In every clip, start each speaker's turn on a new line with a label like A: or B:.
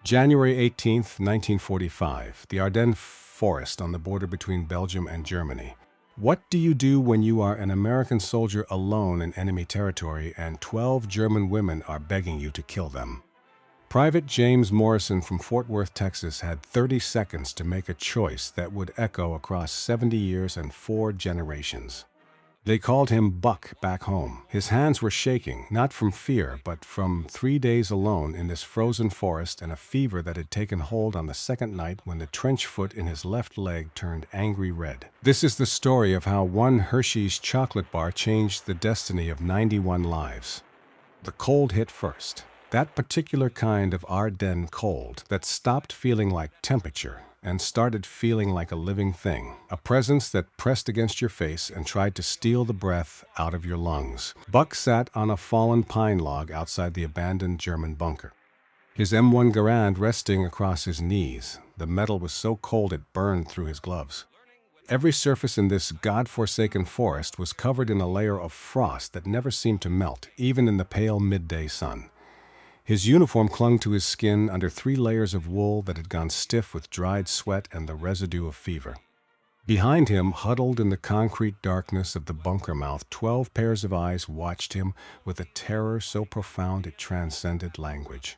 A: January 18th, 1945, the Ardennes forest on the border between Belgium and Germany. What do you do when you are an American soldier alone in enemy territory and 12 German women are begging you to kill them? Private James Morrison from Fort Worth, Texas, had 30 seconds to make a choice that would echo across 70 years and 4 generations. They called him Buck back home. His hands were shaking, not from fear, but from 3 days alone in this frozen forest and a fever that had taken hold on the second night when the trench foot in his left leg turned angry red. This is the story of how one Hershey's chocolate bar changed the destiny of 91 lives. The cold hit first. That particular kind of Ardennes cold that stopped feeling like temperature and started feeling like a living thing, a presence that pressed against your face and tried to steal the breath out of your lungs. Buck sat on a fallen pine log outside the abandoned German bunker, his M1 Garand resting across his knees. The metal was so cold it burned through his gloves. Every surface in this God-forsaken forest was covered in a layer of frost that never seemed to melt, even in the pale midday sun. His uniform clung to his skin under 3 layers of wool that had gone stiff with dried sweat and the residue of fever. Behind him, huddled in the concrete darkness of the bunker mouth, 12 pairs of eyes watched him with a terror so profound it transcended language.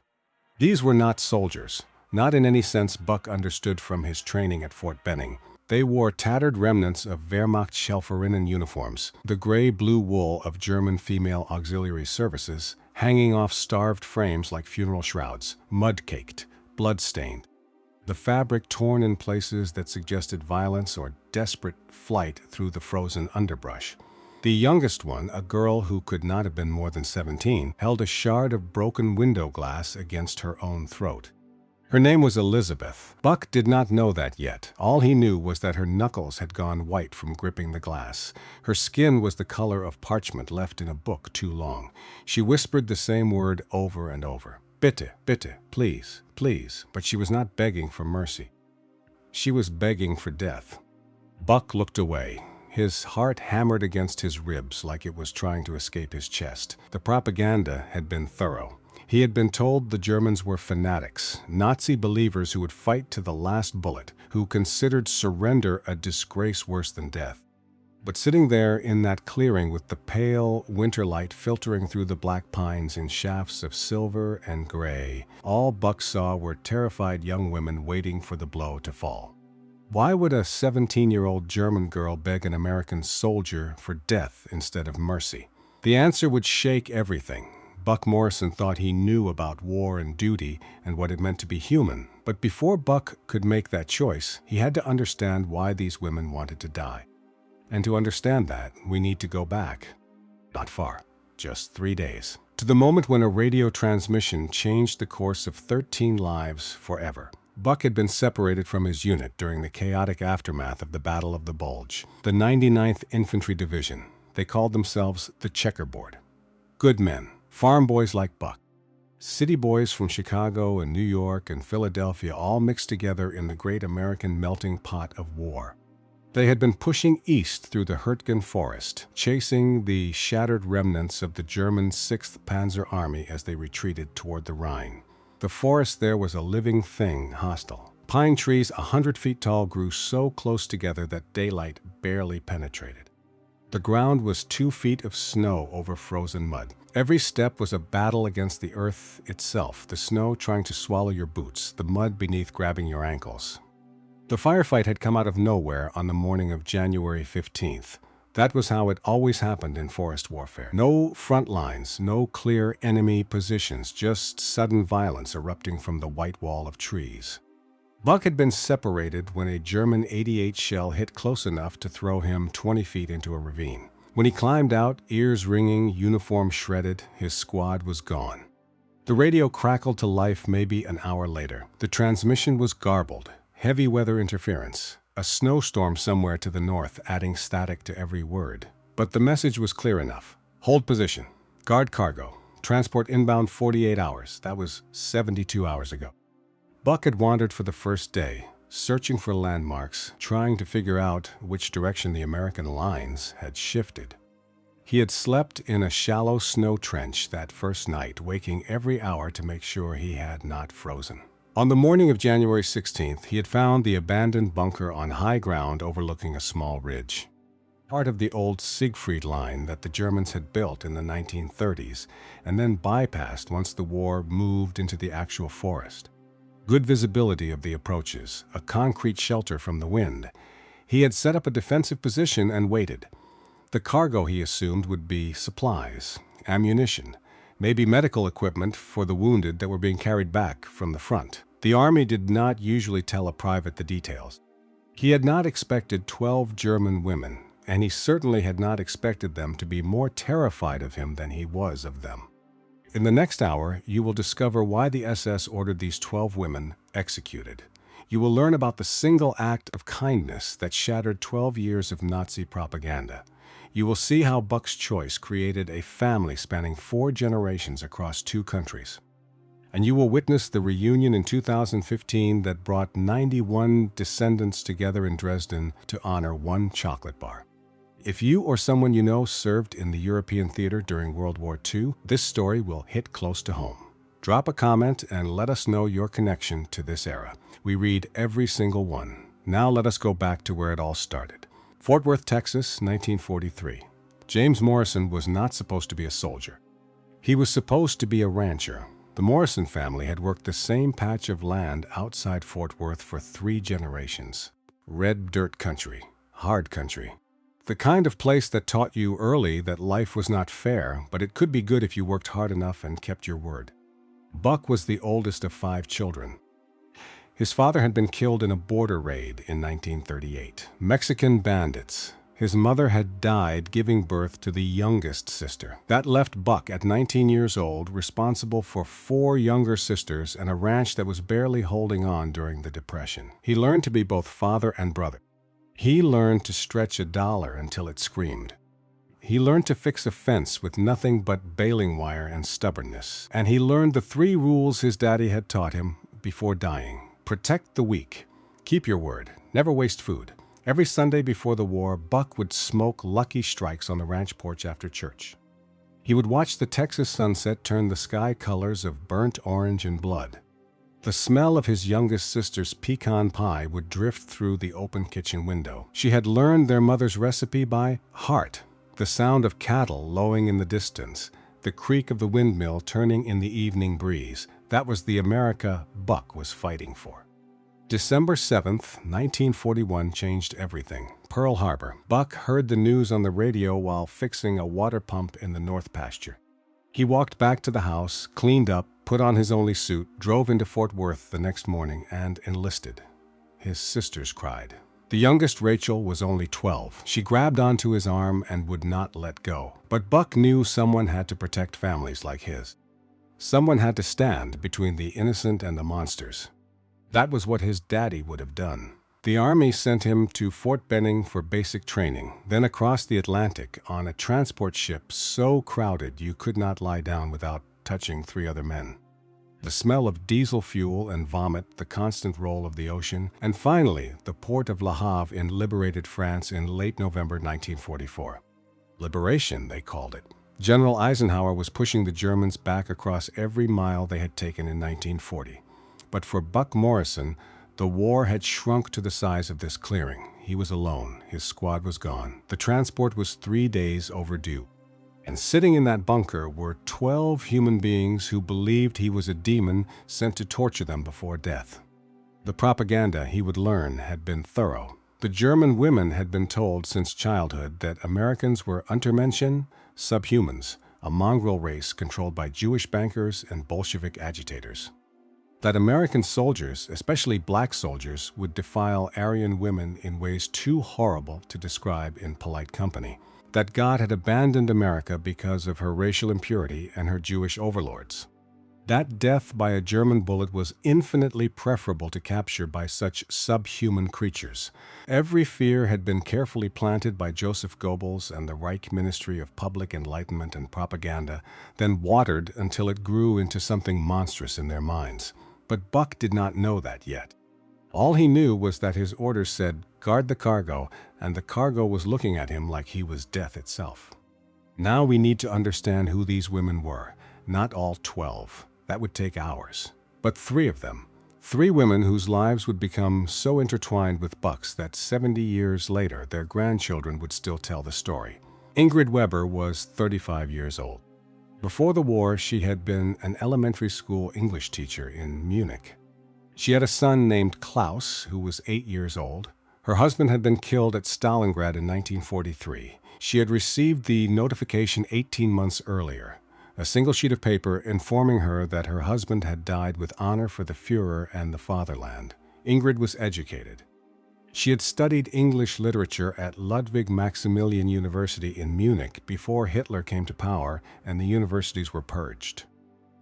A: These were not soldiers, not in any sense Buck understood from his training at Fort Benning. They wore tattered remnants of Wehrmachtschläferinnen uniforms, the gray-blue wool of German female auxiliary services, hanging off starved frames like funeral shrouds, mud-caked, blood-stained. The fabric torn in places that suggested violence or desperate flight through the frozen underbrush. The youngest one, a girl who could not have been more than 17, held a shard of broken window glass against her own throat. Her name was Elizabeth. Buck did not know that yet. All he knew was that her knuckles had gone white from gripping the glass. Her skin was the color of parchment left in a book too long. She whispered the same word over and over. Bitte, bitte, please, please. But she was not begging for mercy. She was begging for death. Buck looked away. His heart hammered against his ribs like it was trying to escape his chest. The propaganda had been thorough. He had been told the Germans were fanatics, Nazi believers who would fight to the last bullet, who considered surrender a disgrace worse than death. But sitting there in that clearing with the pale winter light filtering through the black pines in shafts of silver and gray, all Buck saw were terrified young women waiting for the blow to fall. Why would a 17-year-old German girl beg an American soldier for death instead of mercy? The answer would shake everything. Buck Morrison thought he knew about war and duty and what it meant to be human, but before Buck could make that choice, he had to understand why these women wanted to die. And to understand that, we need to go back. Not far, just 3 days, to the moment when a radio transmission changed the course of 13 lives forever. Buck had been separated from his unit during the chaotic aftermath of the Battle of the Bulge, the 99th Infantry Division. They called themselves the Checkerboard. Good men. Farm boys like Buck. City boys from Chicago and New York and Philadelphia all mixed together in the great American melting pot of war. They had been pushing east through the Hurtgen forest, chasing the shattered remnants of the German 6th Panzer Army as they retreated toward the Rhine. The forest there was a living thing, hostile. Pine trees 100 feet tall grew so close together that daylight barely penetrated. The ground was 2 feet of snow over frozen mud. Every step was a battle against the earth itself, the snow trying to swallow your boots, the mud beneath grabbing your ankles. The firefight had come out of nowhere on the morning of January 15th. That was how it always happened in forest warfare. No front lines, no clear enemy positions, just sudden violence erupting from the white wall of trees. Buck had been separated when a German 88 shell hit close enough to throw him 20 feet into a ravine. When he climbed out, ears ringing, uniform shredded, his squad was gone. The radio crackled to life maybe an hour later. The transmission was garbled, heavy weather interference, a snowstorm somewhere to the north adding static to every word. But the message was clear enough. Hold position. Guard cargo. Transport inbound 48 hours. That was 72 hours ago. Buck had wandered for the first day, searching for landmarks, trying to figure out which direction the American lines had shifted. He had slept in a shallow snow trench that first night, waking every hour to make sure he had not frozen. On the morning of January 16th, he had found the abandoned bunker on high ground overlooking a small ridge. Part of the old Siegfried Line that the Germans had built in the 1930s and then bypassed once the war moved into the actual forest. Good visibility of the approaches, a concrete shelter from the wind. He had set up a defensive position and waited. The cargo, he assumed, would be supplies, ammunition, maybe medical equipment for the wounded that were being carried back from the front. The Army did not usually tell a private the details. He had not expected 12 German women, and he certainly had not expected them to be more terrified of him than he was of them. In the next hour, you will discover why the SS ordered these 12 women executed. You will learn about the single act of kindness that shattered 12 years of Nazi propaganda. You will see how Buck's choice created a family spanning 4 generations across 2 countries. And you will witness the reunion in 2015 that brought 91 descendants together in Dresden to honor one chocolate bar. If you or someone you know served in the European theater during World War II, this story will hit close to home. Drop a comment and let us know your connection to this era. We read every single one. Now let us go back to where it all started. Fort Worth, Texas, 1943. James Morrison was not supposed to be a soldier. He was supposed to be a rancher. The Morrison family had worked the same patch of land outside Fort Worth for 3 generations. Red dirt country, hard country. The kind of place that taught you early that life was not fair, but it could be good if you worked hard enough and kept your word. Buck was the oldest of 5 children. His father had been killed in a border raid in 1938. Mexican bandits. His mother had died giving birth to the youngest sister. That left Buck at 19 years old responsible for 4 younger sisters and a ranch that was barely holding on during the Depression. He learned to be both father and brother. He learned to stretch a dollar until it screamed. He learned to fix a fence with nothing but baling wire and stubbornness. And he learned the 3 rules his daddy had taught him before dying. Protect the weak. Keep your word. Never waste food. Every Sunday before the war, Buck would smoke Lucky Strikes on the ranch porch after church. He would watch the Texas sunset turn the sky colors of burnt orange and blood. The smell of his youngest sister's pecan pie would drift through the open kitchen window. She had learned their mother's recipe by heart. The sound of cattle lowing in the distance, the creak of the windmill turning in the evening breeze. That was the America Buck was fighting for. December 7th, 1941 changed everything. Pearl Harbor. Buck heard the news on the radio while fixing a water pump in the north pasture. He walked back to the house, cleaned up, put on his only suit, drove into Fort Worth the next morning, and enlisted. His sisters cried. The youngest, Rachel, was only 12. She grabbed onto his arm and would not let go. But Buck knew someone had to protect families like his. Someone had to stand between the innocent and the monsters. That was what his daddy would have done. The Army sent him to Fort Benning for basic training, then across the Atlantic on a transport ship so crowded you could not lie down without touching 3 other men. The smell of diesel fuel and vomit, the constant roll of the ocean, and finally the port of Le Havre in liberated France in late November 1944. Liberation, they called it. General Eisenhower was pushing the Germans back across every mile they had taken in 1940. But for Buck Morrison, the war had shrunk to the size of this clearing. He was alone. His squad was gone. The transport was 3 days overdue. And sitting in that bunker were 12 human beings who believed he was a demon sent to torture them before death. The propaganda, he would learn, had been thorough. The German women had been told since childhood that Americans were Untermenschen, subhumans, a mongrel race controlled by Jewish bankers and Bolshevik agitators. That American soldiers, especially black soldiers, would defile Aryan women in ways too horrible to describe in polite company. That God had abandoned America because of her racial impurity and her Jewish overlords. That death by a German bullet was infinitely preferable to capture by such subhuman creatures. Every fear had been carefully planted by Joseph Goebbels and the Reich Ministry of Public Enlightenment and Propaganda, then watered until it grew into something monstrous in their minds. But Buck did not know that yet. All he knew was that his orders said, "Guard the cargo," and the cargo was looking at him like he was death itself. Now we need to understand who these women were. Not all 12. That would take hours. But 3 of them. Three women whose lives would become so intertwined with Buck's that 70 years later their grandchildren would still tell the story. Ingrid Weber was 35 years old. Before the war, she had been an elementary school English teacher in Munich. She had a son named Klaus, who was 8 years old. Her husband had been killed at Stalingrad in 1943. She had received the notification 18 months earlier, a single sheet of paper informing her that her husband had died with honor for the Führer and the fatherland. Ingrid was educated. She had studied English literature at Ludwig Maximilian University in Munich before Hitler came to power and the universities were purged.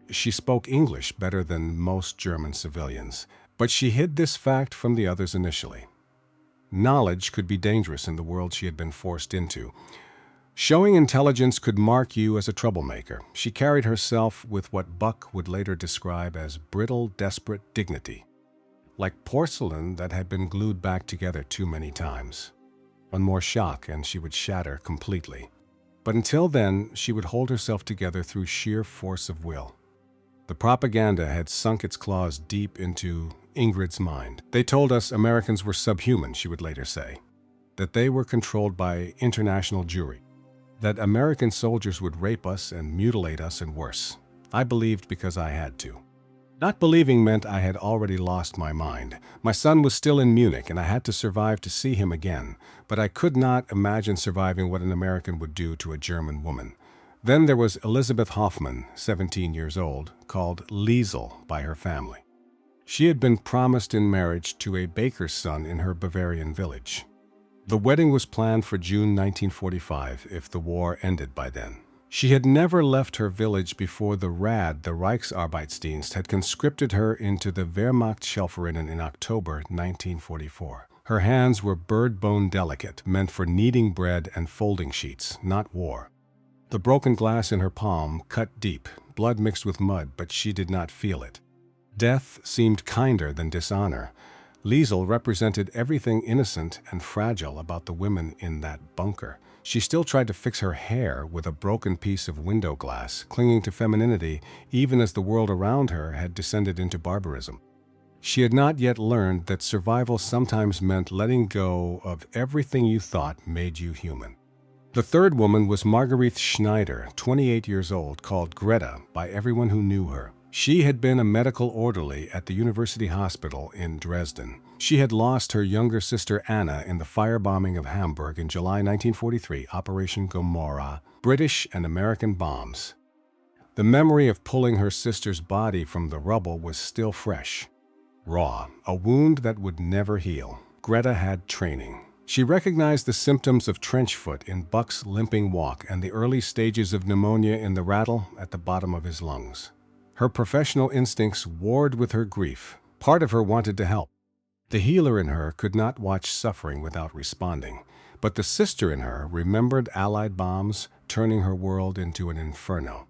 A: She spoke English better than most German civilians, but she hid this fact from the others initially. Knowledge could be dangerous in the world she had been forced into. Showing intelligence could mark you as a troublemaker. She carried herself with what Buck would later describe as brittle, desperate dignity, like porcelain that had been glued back together too many times. One more shock and she would shatter completely. But until then, she would hold herself together through sheer force of will. The propaganda had sunk its claws deep into Ingrid's mind. They told us Americans were subhuman, she would later say, that they were controlled by international Jewry, that American soldiers would rape us and mutilate us and worse. I believed because I had to. Not believing meant I had already lost my mind. My son was still in Munich and I had to survive to see him again, but I could not imagine surviving what an American would do to a German woman. Then there was Elizabeth Hoffman, 17 years old, called Liesel by her family. She had been promised in marriage to a baker's son in her Bavarian village. The wedding was planned for June 1945 if the war ended by then. She had never left her village before the RAD, the Reichsarbeitsdienst, had conscripted her into the Wehrmachtshelferinnen in October 1944. Her hands were bird-bone delicate, meant for kneading bread and folding sheets, not war. The broken glass in her palm cut deep, blood mixed with mud, but she did not feel it. Death seemed kinder than dishonor. Liesel represented everything innocent and fragile about the women in that bunker. She still tried to fix her hair with a broken piece of window glass, clinging to femininity even as the world around her had descended into barbarism. She had not yet learned that survival sometimes meant letting go of everything you thought made you human. The third woman was Marguerite Schneider, 28 years old, called Greta by everyone who knew her. She had been a medical orderly at the University Hospital in Dresden. She had lost her younger sister Anna in the firebombing of Hamburg in July 1943, Operation Gomorrah, British and American bombs. The memory of pulling her sister's body from the rubble was still fresh, raw, a wound that would never heal. Greta had training. She recognized the symptoms of trench foot in Buck's limping walk and the early stages of pneumonia in the rattle at the bottom of his lungs. Her professional instincts warred with her grief. Part of her wanted to help. The healer in her could not watch suffering without responding, but the sister in her remembered Allied bombs turning her world into an inferno.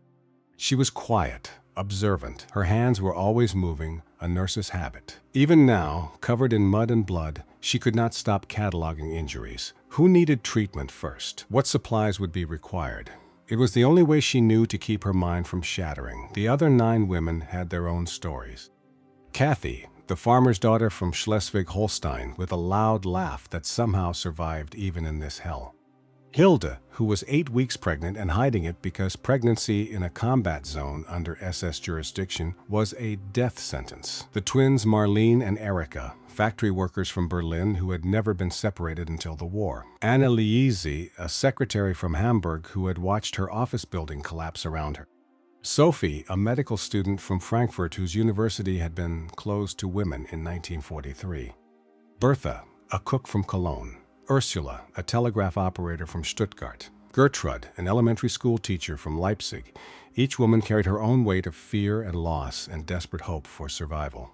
A: She was quiet, observant. Her hands were always moving, a nurse's habit. Even now, covered in mud and blood, she could not stop cataloging injuries. Who needed treatment first? What supplies would be required? It was the only way she knew to keep her mind from shattering. The other 9 women had their own stories. Kathy, the farmer's daughter from Schleswig-Holstein, with a loud laugh that somehow survived even in this hell. Hilda, who was 8 weeks pregnant and hiding it because pregnancy in a combat zone under SS jurisdiction was a death sentence. The twins Marlene and Erika, factory workers from Berlin who had never been separated until the war. Anna Liese, a secretary from Hamburg who had watched her office building collapse around her. Sophie, a medical student from Frankfurt whose university had been closed to women in 1943. Bertha, a cook from Cologne. Ursula, a telegraph operator from Stuttgart. Gertrude, an elementary school teacher from Leipzig. Each woman carried her own weight of fear and loss and desperate hope for survival.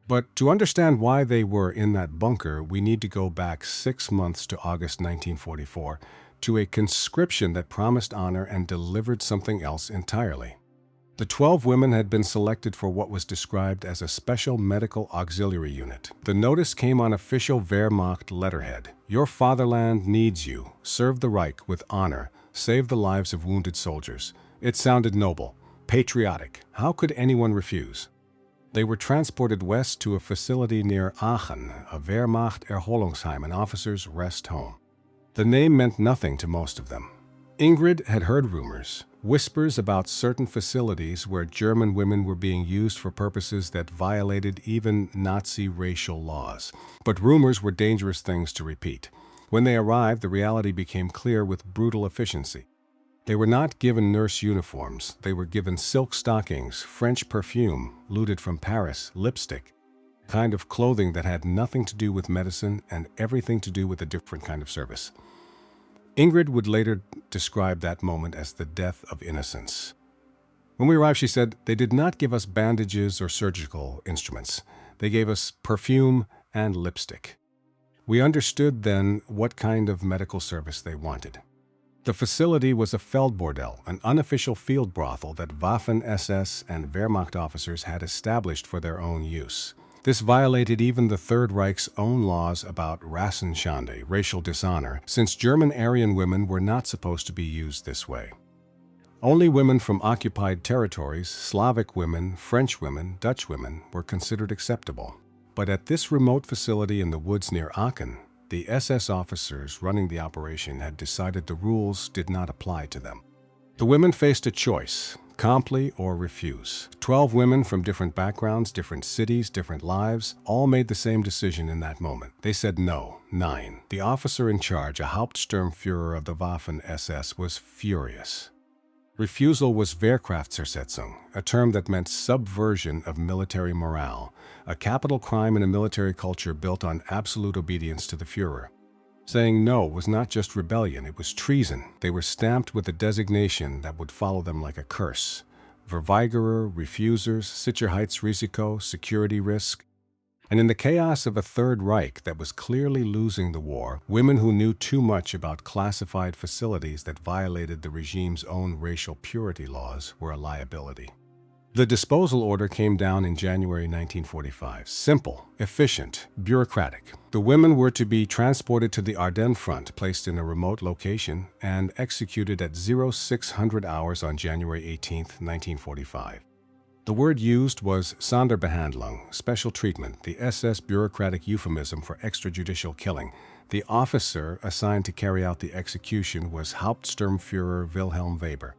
A: But to understand why they were in that bunker, we need to go back 6 months to August 1944, to a conscription that promised honor and delivered something else entirely. The 12 women had been selected for what was described as a special medical auxiliary unit. The notice came on official Wehrmacht letterhead. Your fatherland needs you. Serve the Reich with honor. Save the lives of wounded soldiers. It sounded noble, patriotic. How could anyone refuse? They were transported west to a facility near Aachen, a Wehrmacht Erholungsheim, an officer's rest home. The name meant nothing to most of them. Ingrid had heard rumors, whispers about certain facilities where German women were being used for purposes that violated even Nazi racial laws. But rumors were dangerous things to repeat. When they arrived, the reality became clear with brutal efficiency. They were not given nurse uniforms. They were given silk stockings, French perfume, looted from Paris, lipstick, kind of clothing that had nothing to do with medicine and everything to do with a different kind of service. Ingrid would later describe that moment as the death of innocence. When we arrived, she said, they did not give us bandages or surgical instruments. They gave us perfume and lipstick. We understood then what kind of medical service they wanted. The facility was a Feldbordell, an unofficial field brothel that Waffen-SS and Wehrmacht officers had established for their own use. This violated even the Third Reich's own laws about Rassenschande, racial dishonor, since German Aryan women were not supposed to be used this way. Only women from occupied territories, Slavic women, French women, Dutch women, were considered acceptable. But at this remote facility in the woods near Aachen, the SS officers running the operation had decided the rules did not apply to them. The women faced a choice: comply or refuse. 12 women from different backgrounds, different cities, different lives, all made the same decision in that moment. They said no, 9. The officer in charge, a Hauptsturmführer of the Waffen-SS, was furious. Refusal was Wehrkraftzersetzung, a term that meant subversion of military morale, a capital crime in a military culture built on absolute obedience to the Führer. Saying no was not just rebellion, it was treason. They were stamped with a designation that would follow them like a curse. Verweigerer, refusers, Sicherheitsrisiko, security risk. And in the chaos of a Third Reich that was clearly losing the war, women who knew too much about classified facilities that violated the regime's own racial purity laws were a liability. The disposal order came down in January 1945. Simple, efficient, bureaucratic. The women were to be transported to the Ardennes front, placed in a remote location, and executed at 0600 hours on January 18, 1945. The word used was Sonderbehandlung, special treatment, the SS bureaucratic euphemism for extrajudicial killing. The officer assigned to carry out the execution was Hauptsturmführer Wilhelm Weber.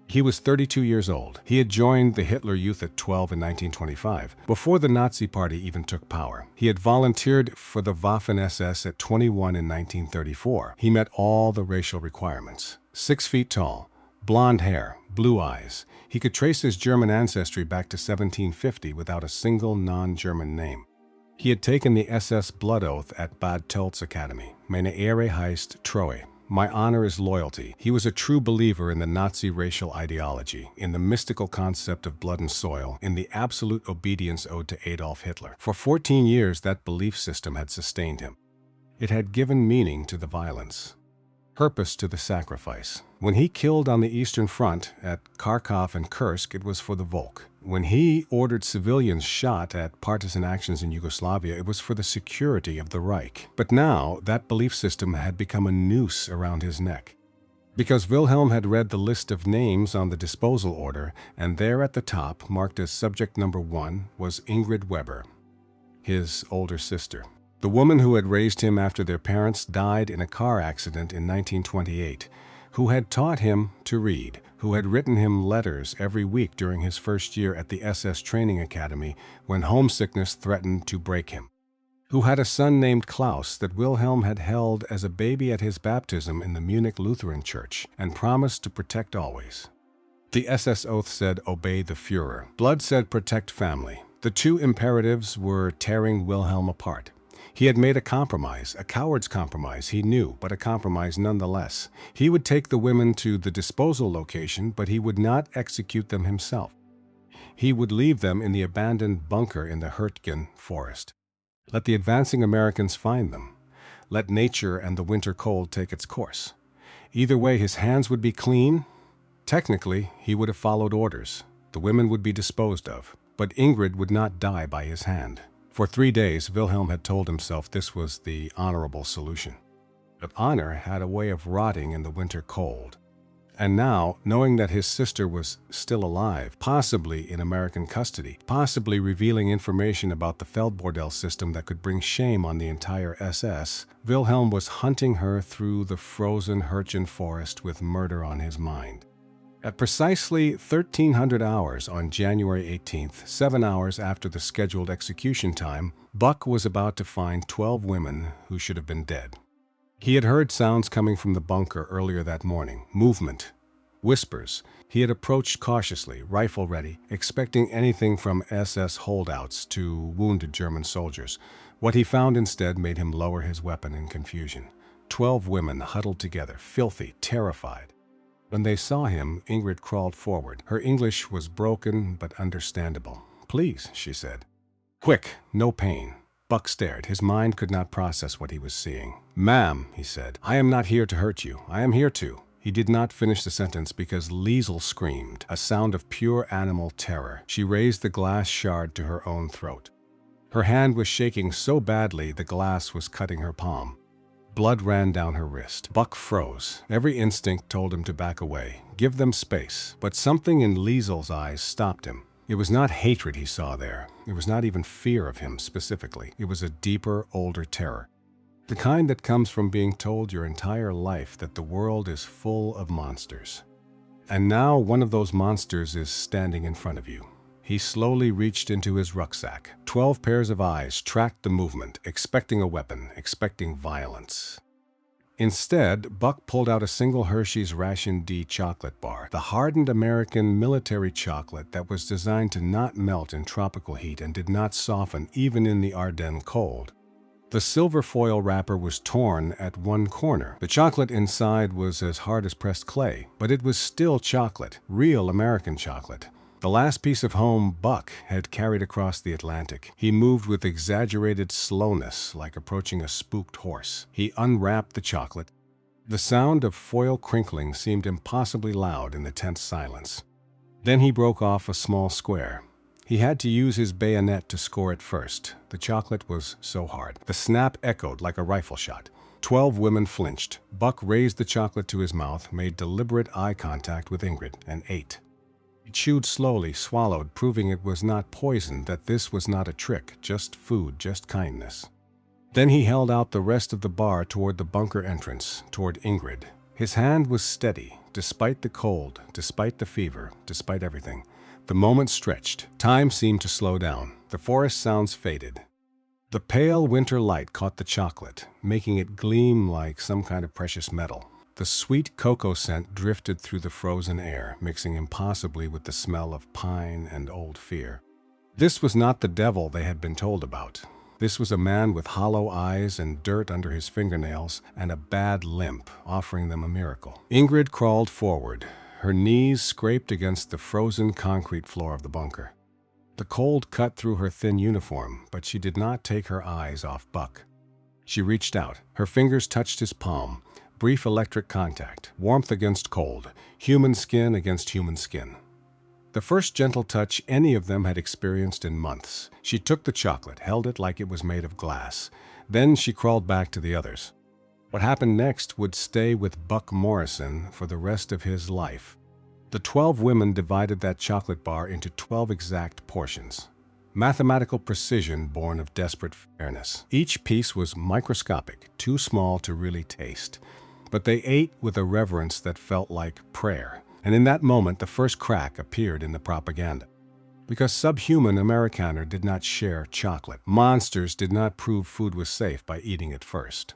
A: He was 32 years old. He had joined the Hitler Youth at 12 in 1925, before the Nazi Party even took power. He had volunteered for the Waffen-SS at 21 in 1934. He met all the racial requirements. 6 feet tall, blonde hair, blue eyes. He could trace his German ancestry back to 1750 without a single non-German name. He had taken the SS blood oath at Bad Tölz Academy. Meine Ehre heißt Treue. My honor is loyalty. He was a true believer in the Nazi racial ideology, in the mystical concept of blood and soil, in the absolute obedience owed to Adolf Hitler. For 14 years, that belief system had sustained him. It had given meaning to the violence, purpose to the sacrifice. When he killed on the Eastern Front at Kharkov and Kursk, it was for the Volk. When he ordered civilians shot at partisan actions in Yugoslavia, it was for the security of the Reich. But now, that belief system had become a noose around his neck. Because Wilhelm had read the list of names on the disposal order, and there at the top, marked as subject number 1, was Ingrid Weber, his older sister. The woman who had raised him after their parents died in a car accident in 1928, who had taught him to read, who had written him letters every week during his first year at the SS Training Academy when homesickness threatened to break him, who had a son named Klaus that Wilhelm had held as a baby at his baptism in the Munich Lutheran Church and promised to protect always. The SS oath said, obey the Führer. Blood said, protect family. The two imperatives were tearing Wilhelm apart. He had made a compromise, a coward's compromise, he knew, but a compromise nonetheless. He would take the women to the disposal location, but he would not execute them himself. He would leave them in the abandoned bunker in the Hurtgen forest. Let the advancing Americans find them. Let nature and the winter cold take its course. Either way, his hands would be clean. Technically, he would have followed orders. The women would be disposed of, but Ingrid would not die by his hand. For 3 days, Wilhelm had told himself this was the honorable solution. But honor had a way of rotting in the winter cold. And now, knowing that his sister was still alive, possibly in American custody, possibly revealing information about the Feldbordell system that could bring shame on the entire SS, Wilhelm was hunting her through the frozen Hirchen forest with murder on his mind. At precisely 1300 hours on January 18th, 7 hours after the scheduled execution time, Buck was about to find 12 women who should have been dead. He had heard sounds coming from the bunker earlier that morning, movement, whispers. He had approached cautiously, rifle ready, expecting anything from SS holdouts to wounded German soldiers. What he found instead made him lower his weapon in confusion. 12 women huddled together, filthy, terrified. When they saw him, Ingrid crawled forward. Her English was broken but understandable. "Please," she said. "Quick, no pain." Buck stared. His mind could not process what he was seeing. "Ma'am," he said, "I am not here to hurt you. I am here to—" He did not finish the sentence because Liesel screamed, a sound of pure animal terror. She raised the glass shard to her own throat. Her hand was shaking so badly the glass was cutting her palm. Blood ran down her wrist. Buck froze. Every instinct told him to back away, give them space. But something in Liesel's eyes stopped him. It was not hatred he saw there. It was not even fear of him specifically. It was a deeper, older terror. The kind that comes from being told your entire life that the world is full of monsters. And now one of those monsters is standing in front of you. He slowly reached into his rucksack. 12 pairs of eyes tracked the movement, expecting a weapon, expecting violence. Instead, Buck pulled out a single Hershey's Ration D chocolate bar, the hardened American military chocolate that was designed to not melt in tropical heat and did not soften even in the Ardennes cold. The silver foil wrapper was torn at one corner. The chocolate inside was as hard as pressed clay, but it was still chocolate, real American chocolate. The last piece of home Buck had carried across the Atlantic. He moved with exaggerated slowness, like approaching a spooked horse. He unwrapped the chocolate. The sound of foil crinkling seemed impossibly loud in the tense silence. Then he broke off a small square. He had to use his bayonet to score it first. The chocolate was so hard. The snap echoed like a rifle shot. 12 women flinched. Buck raised the chocolate to his mouth, made deliberate eye contact with Ingrid, and ate. He chewed slowly, swallowed, proving it was not poison, that this was not a trick, just food, just kindness. Then he held out the rest of the bar toward the bunker entrance, toward Ingrid. His hand was steady, despite the cold, despite the fever, despite everything. The moment stretched. Time seemed to slow down. The forest sounds faded. The pale winter light caught the chocolate, making it gleam like some kind of precious metal. The sweet cocoa scent drifted through the frozen air, mixing impossibly with the smell of pine and old fear. This was not the devil they had been told about. This was a man with hollow eyes and dirt under his fingernails and a bad limp, offering them a miracle. Ingrid crawled forward. Her knees scraped against the frozen concrete floor of the bunker. The cold cut through her thin uniform, but she did not take her eyes off Buck. She reached out. Her fingers touched his palm. Brief electric contact, warmth against cold, human skin against human skin. The first gentle touch any of them had experienced in months. She took the chocolate, held it like it was made of glass. Then she crawled back to the others. What happened next would stay with Buck Morrison for the rest of his life. The 12 women divided that chocolate bar into 12 exact portions. Mathematical precision born of desperate fairness. Each piece was microscopic, too small to really taste. But they ate with a reverence that felt like prayer. And in that moment, the first crack appeared in the propaganda. Because subhuman Amerikaner did not share chocolate. Monsters did not prove food was safe by eating it first.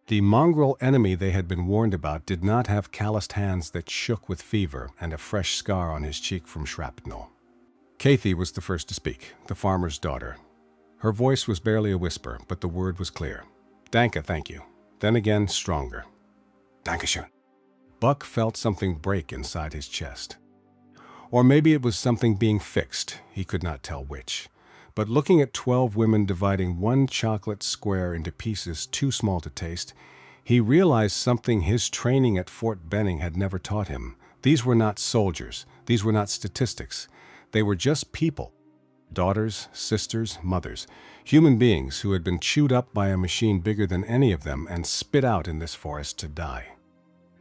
A: The mongrel enemy they had been warned about did not have calloused hands that shook with fever and a fresh scar on his cheek from shrapnel. Kathy was the first to speak, the farmer's daughter. Her voice was barely a whisper, but the word was clear. "Danke, thank you." Then again, stronger. "Dankeschön." Buck felt something break inside his chest. Or maybe it was something being fixed, he could not tell which. But looking at 12 women dividing one chocolate square into pieces too small to taste, he realized something his training at Fort Benning had never taught him. These were not soldiers. These were not statistics. They were just people. Daughters, sisters, mothers. Human beings who had been chewed up by a machine bigger than any of them and spit out in this forest to die.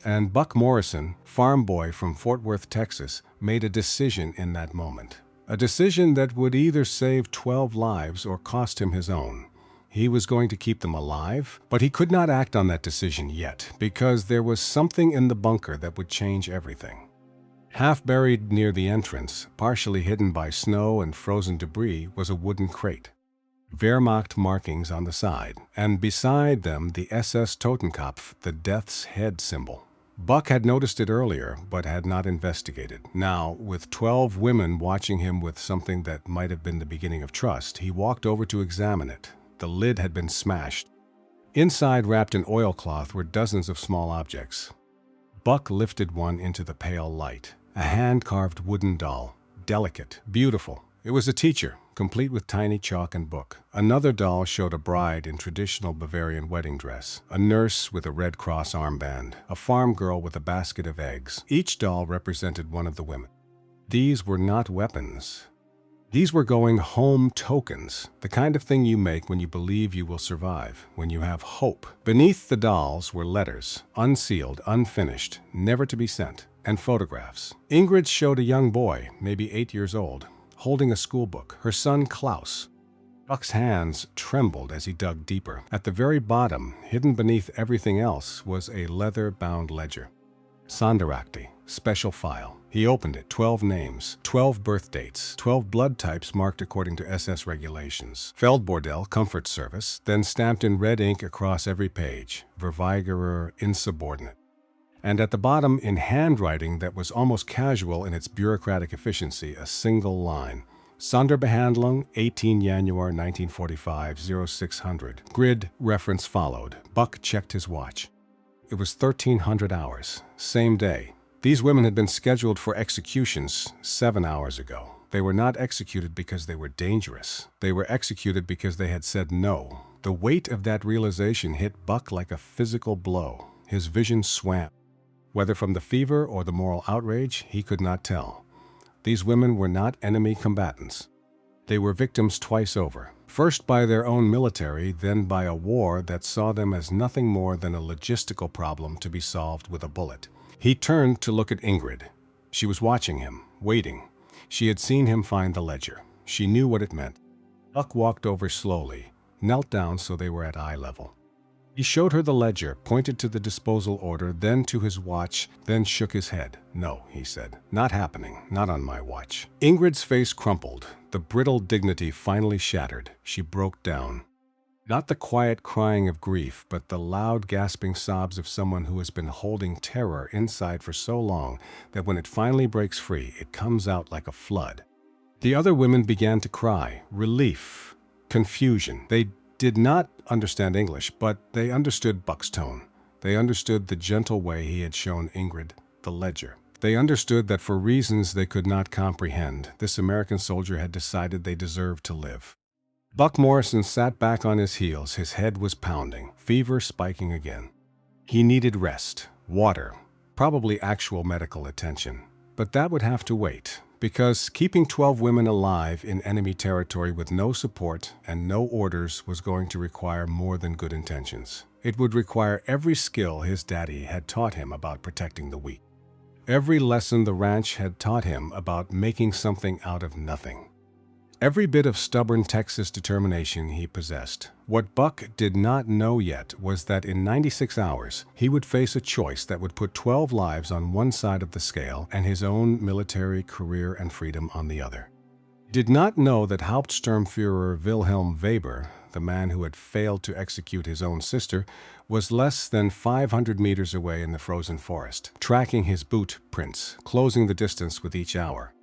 A: And Buck Morrison, farm boy from Fort Worth, Texas, made a decision in that moment. A decision that would either save 12 lives or cost him his own. He was going to keep them alive, but he could not act on that decision yet because there was something in the bunker that would change everything. Half buried near the entrance, partially hidden by snow and frozen debris, was a wooden crate. Wehrmacht markings on the side, and beside them the SS Totenkopf, the death's head symbol. Buck had noticed it earlier, but had not investigated. Now, with 12 women watching him with something that might have been the beginning of trust, he walked over to examine it. The lid had been smashed. Inside, wrapped in oilcloth, were dozens of small objects. Buck lifted one into the pale light. A hand-carved wooden doll. Delicate, beautiful. It was a teacher, complete with tiny chalk and book. Another doll showed a bride in traditional Bavarian wedding dress, a nurse with a Red Cross armband, a farm girl with a basket of eggs. Each doll represented one of the women. These were not weapons. These were going home tokens, the kind of thing you make when you believe you will survive, when you have hope. Beneath the dolls were letters, unsealed, unfinished, never to be sent, and photographs. Ingrid showed a young boy, maybe 8 years old, holding a school book, her son Klaus. Buck's hands trembled as he dug deeper. At the very bottom, hidden beneath everything else, was a leather-bound ledger. Sonderakte, special file. He opened it. 12 names, 12 birth dates, 12 blood types marked according to SS regulations. Feldbordell, comfort service, then stamped in red ink across every page. Verweigerer, insubordinate. And at the bottom, in handwriting that was almost casual in its bureaucratic efficiency, a single line. Sonderbehandlung, 18 January 1945, 0600. Grid reference followed. Buck checked his watch. It was 1300 hours. Same day. These women had been scheduled for executions 7 hours ago. They were not executed because they were dangerous. They were executed because they had said no. The weight of that realization hit Buck like a physical blow. His vision swam. Whether from the fever or the moral outrage, he could not tell. These women were not enemy combatants. They were victims twice over. First by their own military, then by a war that saw them as nothing more than a logistical problem to be solved with a bullet. He turned to look at Ingrid. She was watching him, waiting. She had seen him find the ledger. She knew what it meant. Buck walked over slowly, knelt down so they were at eye level. He showed her the ledger, pointed to the disposal order, then to his watch, then shook his head. "No," he said. "Not happening. Not on my watch." Ingrid's face crumpled. The brittle dignity finally shattered. She broke down. Not the quiet crying of grief, but the loud gasping sobs of someone who has been holding terror inside for so long that when it finally breaks free, it comes out like a flood. The other women began to cry. Relief. Confusion. They did not understand English, but they understood Buck's tone. They understood the gentle way he had shown Ingrid the ledger. They understood that for reasons they could not comprehend, this American soldier had decided they deserved to live. Buck Morrison sat back on his heels. His head was pounding, fever spiking again. He needed rest, water, probably actual medical attention. But that would have to wait, because keeping 12 women alive in enemy territory with no support and no orders was going to require more than good intentions. It would require every skill his daddy had taught him about protecting the weak. Every lesson the ranch had taught him about making something out of nothing. Every bit of stubborn Texas determination he possessed. What Buck did not know yet was that in 96 hours, he would face a choice that would put 12 lives on one side of the scale and his own military career and freedom on the other. He did not know that Hauptsturmführer Wilhelm Weber, the man who had failed to execute his own sister, was less than 500 meters away in the frozen forest, tracking his boot prints, closing the distance with each hour.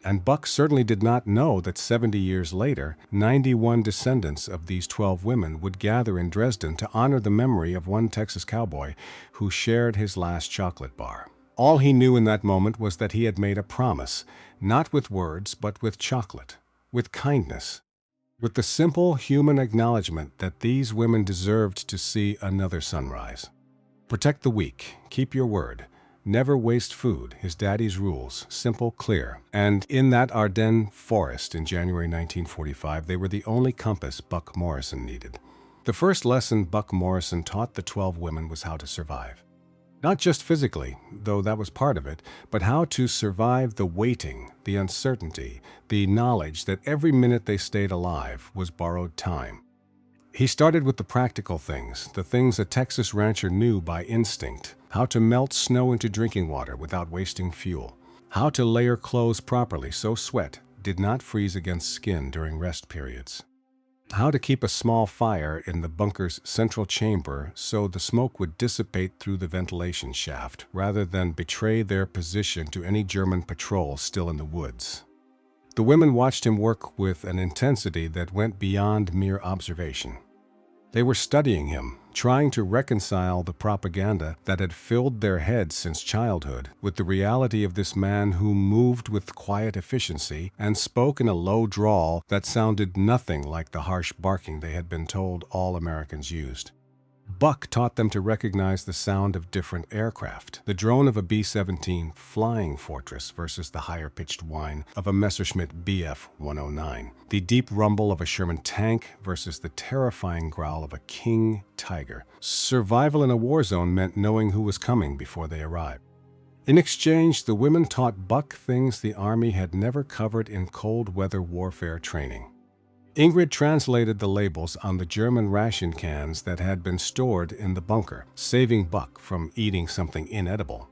A: And Buck certainly did not know that 70 years later, 91 descendants of these 12 women would gather in Dresden to honor the memory of one Texas cowboy who shared his last chocolate bar. All he knew in that moment was that he had made a promise, not with words, but with chocolate, with kindness, with the simple human acknowledgement that these women deserved to see another sunrise. Protect the weak, keep your word. Never waste food, his daddy's rules, simple, clear. And in that Ardennes forest in January 1945, they were the only compass Buck Morrison needed. The first lesson Buck Morrison taught the 12 women was how to survive. Not just physically, though that was part of it, but how to survive the waiting, the uncertainty, the knowledge that every minute they stayed alive was borrowed time. He started with the practical things, the things a Texas rancher knew by instinct: how to melt snow into drinking water without wasting fuel, how to layer clothes properly so sweat did not freeze against skin during rest periods, how to keep a small fire in the bunker's central chamber so the smoke would dissipate through the ventilation shaft rather than betray their position to any German patrol still in the woods. The women watched him work with an intensity that went beyond mere observation. They were studying him, trying to reconcile the propaganda that had filled their heads since childhood with the reality of this man who moved with quiet efficiency and spoke in a low drawl that sounded nothing like the harsh barking they had been told all Americans used. Buck taught them to recognize the sound of different aircraft, the drone of a B-17 Flying Fortress versus the higher-pitched whine of a Messerschmitt Bf-109, the deep rumble of a Sherman tank versus the terrifying growl of a King Tiger. Survival in a war zone meant knowing who was coming before they arrived. In exchange, the women taught Buck things the Army had never covered in cold weather warfare training. Ingrid translated the labels on the German ration cans that had been stored in the bunker, saving Buck from eating something inedible.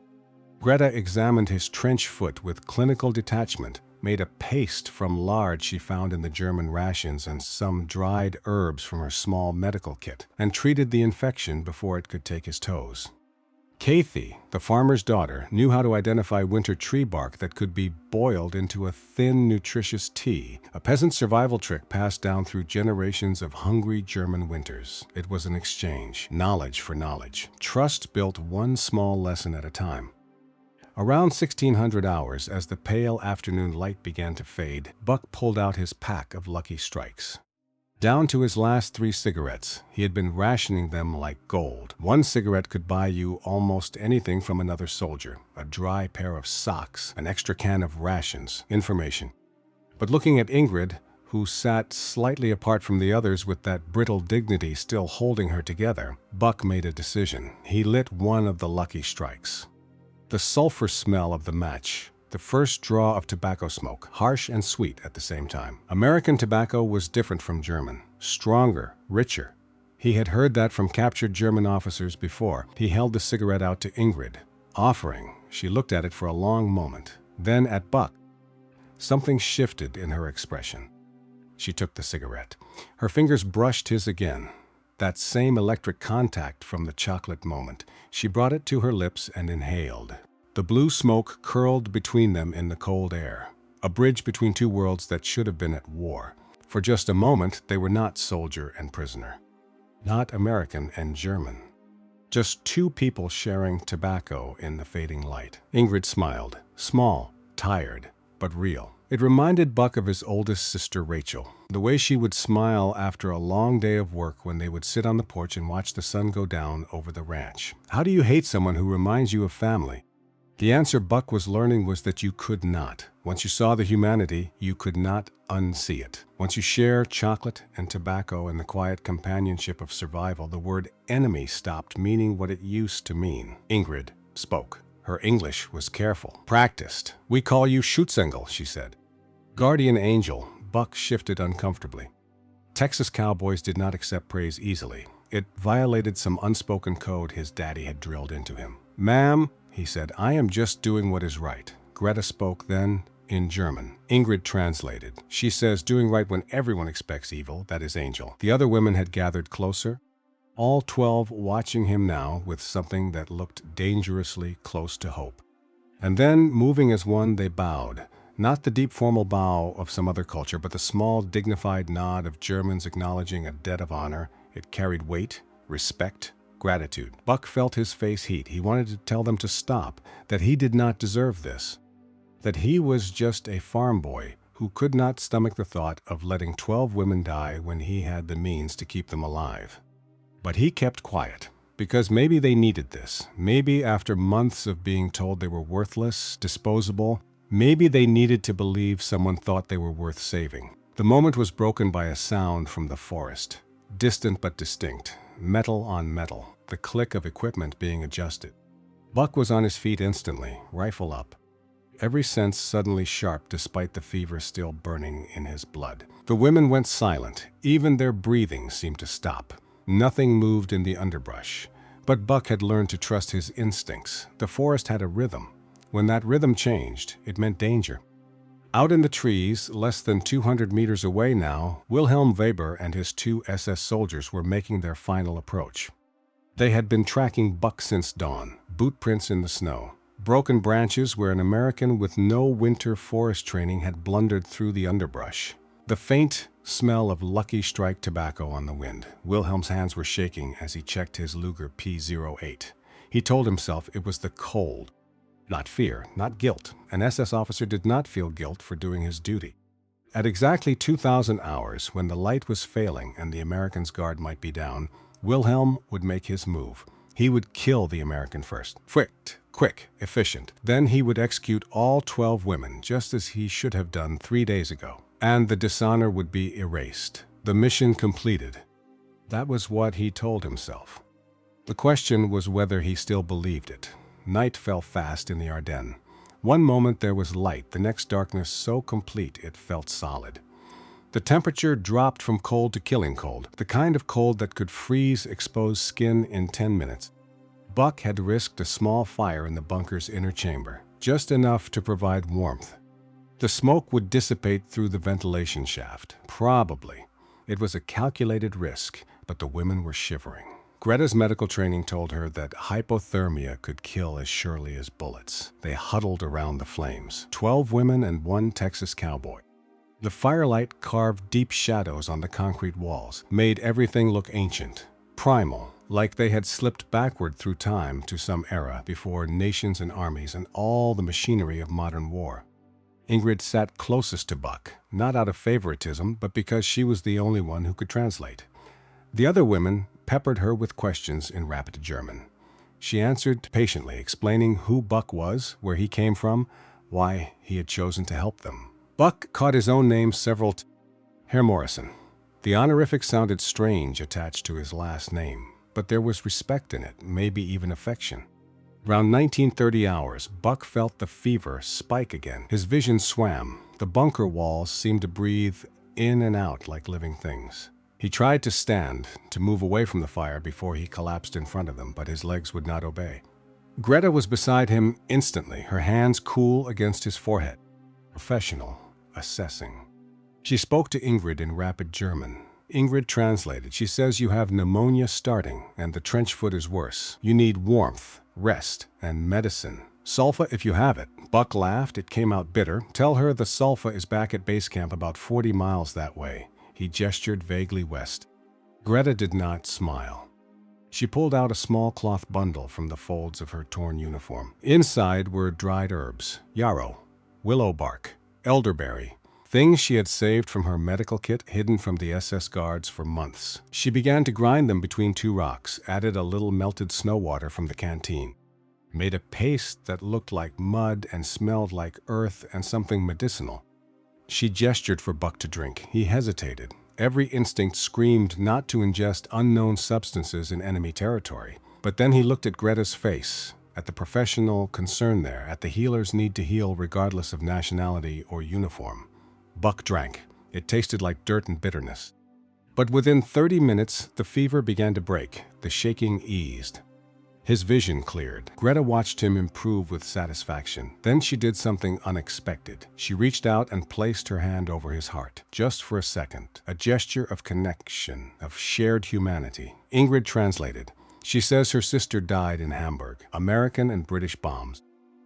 A: Greta examined his trench foot with clinical detachment, made a paste from lard she found in the German rations and some dried herbs from her small medical kit, and treated the infection before it could take his toes. Kathy, the farmer's daughter, knew how to identify winter tree bark that could be boiled into a thin, nutritious tea, a peasant survival trick passed down through generations of hungry German winters. It was an exchange, knowledge for knowledge, trust built one small lesson at a time. Around 1600 hours, as the pale afternoon light began to fade, Buck pulled out his pack of Lucky Strikes. Down to his last 3 cigarettes, he had been rationing them like gold. 1 cigarette could buy you almost anything from another soldier: a dry pair of socks, an extra can of rations, information. But looking at Ingrid, who sat slightly apart from the others with that brittle dignity still holding her together, Buck made a decision. He lit one of the Lucky Strikes. The sulfur smell of the match, the first draw of tobacco smoke, harsh and sweet at the same time. American tobacco was different from German, stronger, richer. He had heard that from captured German officers before. He held the cigarette out to Ingrid, offering. She looked at it for a long moment, then at Buck. Something shifted in her expression. She took the cigarette. Her fingers brushed his again. That same electric contact from the chocolate moment. She brought it to her lips and inhaled. The blue smoke curled between them in the cold air, a bridge between 2 worlds that should have been at war. For just a moment, they were not soldier and prisoner, not American and German. Just 2 people sharing tobacco in the fading light. Ingrid smiled, small, tired, but real. It reminded Buck of his oldest sister, Rachel, the way she would smile after a long day of work when they would sit on the porch and watch the sun go down over the ranch. How do you hate someone who reminds you of family? The answer Buck was learning was that you could not. Once you saw the humanity, you could not unsee it. Once you share chocolate and tobacco and the quiet companionship of survival, the word enemy stopped meaning what it used to mean. Ingrid spoke. Her English was careful, practiced. "We call you Schutzengel," she said. Guardian angel. Buck shifted uncomfortably. Texas cowboys did not accept praise easily. It violated some unspoken code his daddy had drilled into him. "Ma'am," he said, "I am just doing what is right." Greta spoke then in German. Ingrid translated. She says, "Doing right when everyone expects evil, that is angel." The other women had gathered closer, all 12 watching him now with something that looked dangerously close to hope. And then, moving as one, they bowed. Not the deep formal bow of some other culture, but the small, dignified nod of Germans acknowledging a debt of honor. It carried weight, respect, gratitude. Buck felt his face heat. He wanted to tell them to stop, that he did not deserve this, that he was just a farm boy who could not stomach the thought of letting 12 women die when he had the means to keep them alive. But he kept quiet, because maybe they needed this. Maybe after months of being told they were worthless, disposable, maybe they needed to believe someone thought they were worth saving. The moment was broken by a sound from the forest, distant but distinct. Metal on metal, the click of equipment being adjusted. Buck was on his feet instantly, rifle up, every sense suddenly sharp despite the fever still burning in his blood. The women went silent. Even their breathing seemed to stop. Nothing moved in the underbrush. But Buck had learned to trust his instincts. The forest had a rhythm. When that rhythm changed, it meant danger. Out in the trees, less than 200 meters away now, Wilhelm Weber and his 2 SS soldiers were making their final approach. They had been tracking Buck since dawn, boot prints in the snow, broken branches where an American with no winter forest training had blundered through the underbrush. The faint smell of Lucky Strike tobacco on the wind. Wilhelm's hands were shaking as he checked his Luger P-08. He told himself it was the cold. Not fear, not guilt. An SS officer did not feel guilt for doing his duty. At exactly 2,000 hours, when the light was failing and the American's guard might be down, Wilhelm would make his move. He would kill the American first. Quick, efficient. Then he would execute all 12 women, just as he should have done 3 days ago. And the dishonor would be erased. The mission completed. That was what he told himself. The question was whether he still believed it. Night fell fast in the Ardennes. One moment there was light, the next darkness so complete it felt solid. The temperature dropped from cold to killing cold, the kind of cold that could freeze exposed skin in 10 minutes. Buck had risked a small fire in the bunker's inner chamber, just enough to provide warmth. The smoke would dissipate through the ventilation shaft, probably. It was a calculated risk, but the women were shivering. Greta's medical training told her that hypothermia could kill as surely as bullets. They huddled around the flames, 12 women and 1 Texas cowboy. The firelight carved deep shadows on the concrete walls, made everything look ancient, primal, like they had slipped backward through time to some era before nations and armies and all the machinery of modern war. Ingrid sat closest to Buck, not out of favoritism, but because she was the only one who could translate. The other women peppered her with questions in rapid German. She answered patiently, explaining who Buck was, where he came from, why he had chosen to help them. Buck caught his own name several times. Herr Morrison. The honorific sounded strange attached to his last name, but there was respect in it, maybe even affection. Around 1930 hours, Buck felt the fever spike again. His vision swam. The bunker walls seemed to breathe in and out like living things. He tried to stand, to move away from the fire before he collapsed in front of them, but his legs would not obey. Greta was beside him instantly, her hands cool against his forehead. Professional, assessing. She spoke to Ingrid in rapid German. Ingrid translated. She says you have pneumonia starting, and the trench foot is worse. You need warmth, rest, and medicine. Sulfa if you have it. Buck laughed. It came out bitter. Tell her the Sulfa is back at base camp about 40 miles that way. He gestured vaguely west. Greta did not smile. She pulled out a small cloth bundle from the folds of her torn uniform. Inside were dried herbs, yarrow, willow bark, elderberry, things she had saved from her medical kit hidden from the SS guards for months. She began to grind them between 2 rocks, added a little melted snow water from the canteen, made a paste that looked like mud and smelled like earth and something medicinal. She gestured for Buck to drink. He hesitated. Every instinct screamed not to ingest unknown substances in enemy territory. But then he looked at Greta's face, at the professional concern there, at the healer's need to heal regardless of nationality or uniform. Buck drank. It tasted like dirt and bitterness. But within 30 minutes, the fever began to break. The shaking eased. His vision cleared. Greta watched him improve with satisfaction. Then she did something unexpected. She reached out and placed her hand over his heart, just for a second. A gesture of connection, of shared humanity. Ingrid translated. She says her sister died in Hamburg, American and British bombs.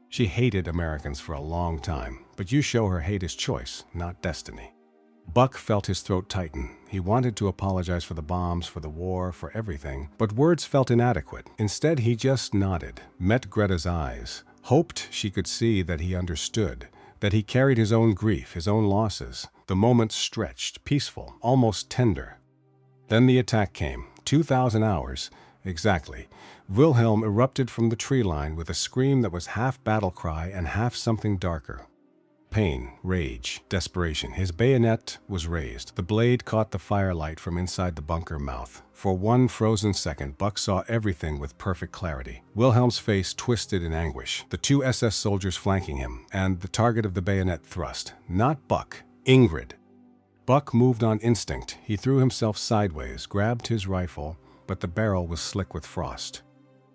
A: She hated Americans for a long time, but you show her hate is choice, not destiny. Buck felt his throat tighten. He wanted to apologize for the bombs, for the war, for everything, but words felt inadequate. Instead, he just nodded, met Greta's eyes, hoped she could see that he understood, that he carried his own grief, his own losses. The moment stretched, peaceful, almost tender. Then the attack came. 2,000 hours, exactly. Wilhelm erupted from the tree line with a scream that was half battle cry and half something darker. pain, rage, desperation. His bayonet was raised. The blade caught the firelight from inside the bunker mouth. For one frozen second, Buck saw everything with perfect clarity. Wilhelm's face twisted in anguish, the two SS soldiers flanking him, and the target of the bayonet thrust. Not Buck, Ingrid. Buck moved on instinct. He threw himself sideways, grabbed his rifle, but the barrel was slick with frost.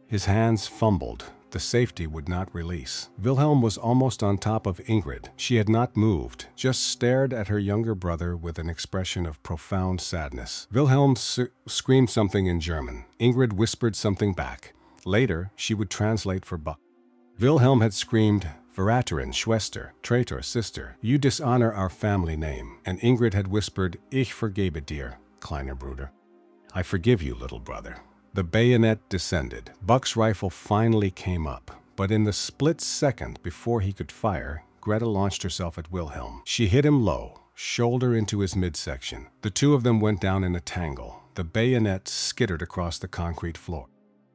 A: His hands fumbled. The safety would not release. Wilhelm was almost on top of Ingrid. She had not moved, just stared at her younger brother with an expression of profound sadness. Wilhelm screamed something in German. Ingrid whispered something back. Later, she would translate for Buck. Wilhelm had screamed, "Verräterin, Schwester, traitor, sister, you dishonor our family name." And Ingrid had whispered, "Ich vergebe dir, kleiner Bruder." I forgive you, little brother. The bayonet descended. Buck's rifle finally came up, but in the split second before he could fire, Greta launched herself at Wilhelm. She hit him low, shoulder into his midsection. The two of them went down in a tangle. The bayonet skittered across the concrete floor.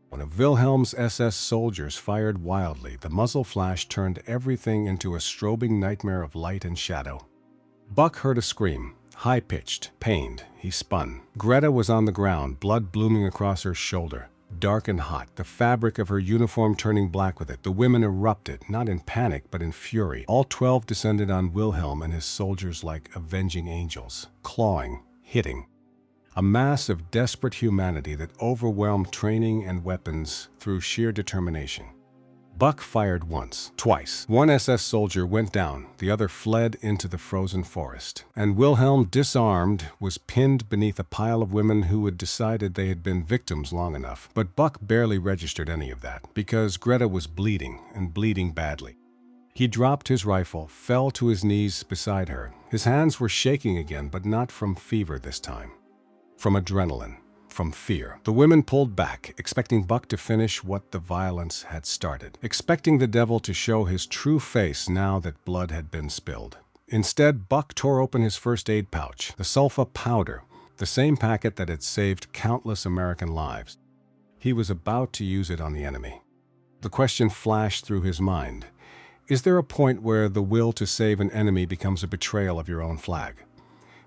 A: One of Wilhelm's SS soldiers fired wildly. The muzzle flash turned everything into a strobing nightmare of light and shadow. Buck heard a scream. High-pitched, pained, he spun. Greta was on the ground, blood blooming across her shoulder. Dark and hot, the fabric of her uniform turning black with it. The women erupted, not in panic, but in fury. All 12 descended on Wilhelm and his soldiers like avenging angels, clawing, hitting. A mass of desperate humanity that overwhelmed training and weapons through sheer determination. Buck fired once, twice. One SS soldier went down, the other fled into the frozen forest. And Wilhelm, disarmed, was pinned beneath a pile of women who had decided they had been victims long enough. But Buck barely registered any of that, because Greta was bleeding, and bleeding badly. He dropped his rifle, fell to his knees beside her. His hands were shaking again, but not from fever this time. From adrenaline. From fear. The women pulled back, expecting Buck to finish what the violence had started, expecting the devil to show his true face now that blood had been spilled. Instead, Buck tore open his first aid pouch, the sulfa powder, the same packet that had saved countless American lives. He was about to use it on the enemy. The question flashed through his mind. Is there a point where the will to save an enemy becomes a betrayal of your own flag?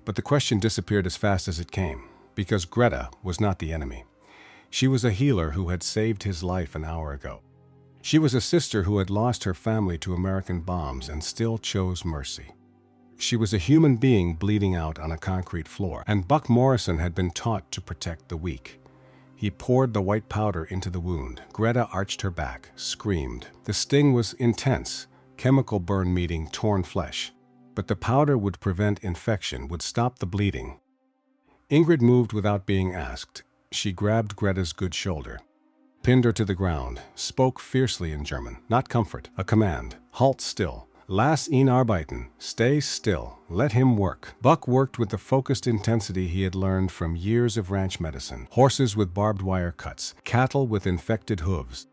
A: But the question disappeared as fast as it came. Because Greta was not the enemy. She was a healer who had saved his life an hour ago. She was a sister who had lost her family to American bombs and still chose mercy. She was a human being bleeding out on a concrete floor, and Buck Morrison had been taught to protect the weak. He poured the white powder into the wound. Greta arched her back, screamed. The sting was intense, chemical burn meeting torn flesh. But the powder would prevent infection, would stop the bleeding. Ingrid moved without being asked. She grabbed Greta's good shoulder, pinned her to the ground, spoke fiercely in German, not comfort, a command. Halt still. Lass ihn arbeiten. Stay still. Let him work. Buck worked with the focused intensity he had learned from years of ranch medicine. Horses with barbed wire cuts, cattle with infected hooves.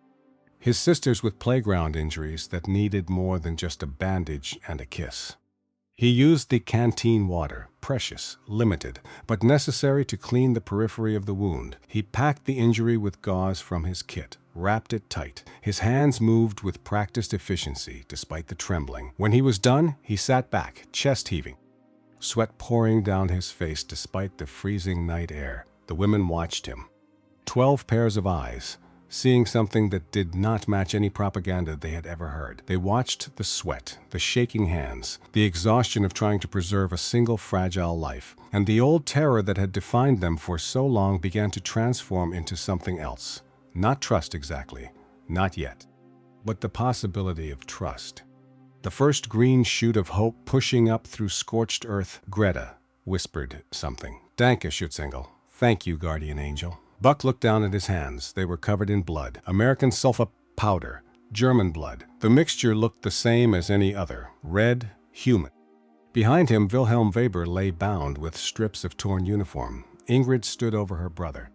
A: His sisters with playground injuries that needed more than just a bandage and a kiss. He used the canteen water, precious, limited, but necessary to clean the periphery of the wound. He packed the injury with gauze from his kit, wrapped it tight. His hands moved with practiced efficiency, despite the trembling. When he was done, he sat back, chest heaving, sweat pouring down his face despite the freezing night air. The women watched him. 12 pairs of eyes, seeing something that did not match any propaganda they had ever heard. They watched the sweat, the shaking hands, the exhaustion of trying to preserve a single fragile life, and the old terror that had defined them for so long began to transform into something else. Not trust exactly, not yet, but the possibility of trust. The first green shoot of hope pushing up through scorched earth. Greta whispered something. Danke, Schutzengel. Thank you, guardian angel. Buck looked down at his hands. They were covered in blood. American sulfa powder. German blood. The mixture looked the same as any other. Red, human. Behind him, Wilhelm Weber lay bound with strips of torn uniform. Ingrid stood over her brother.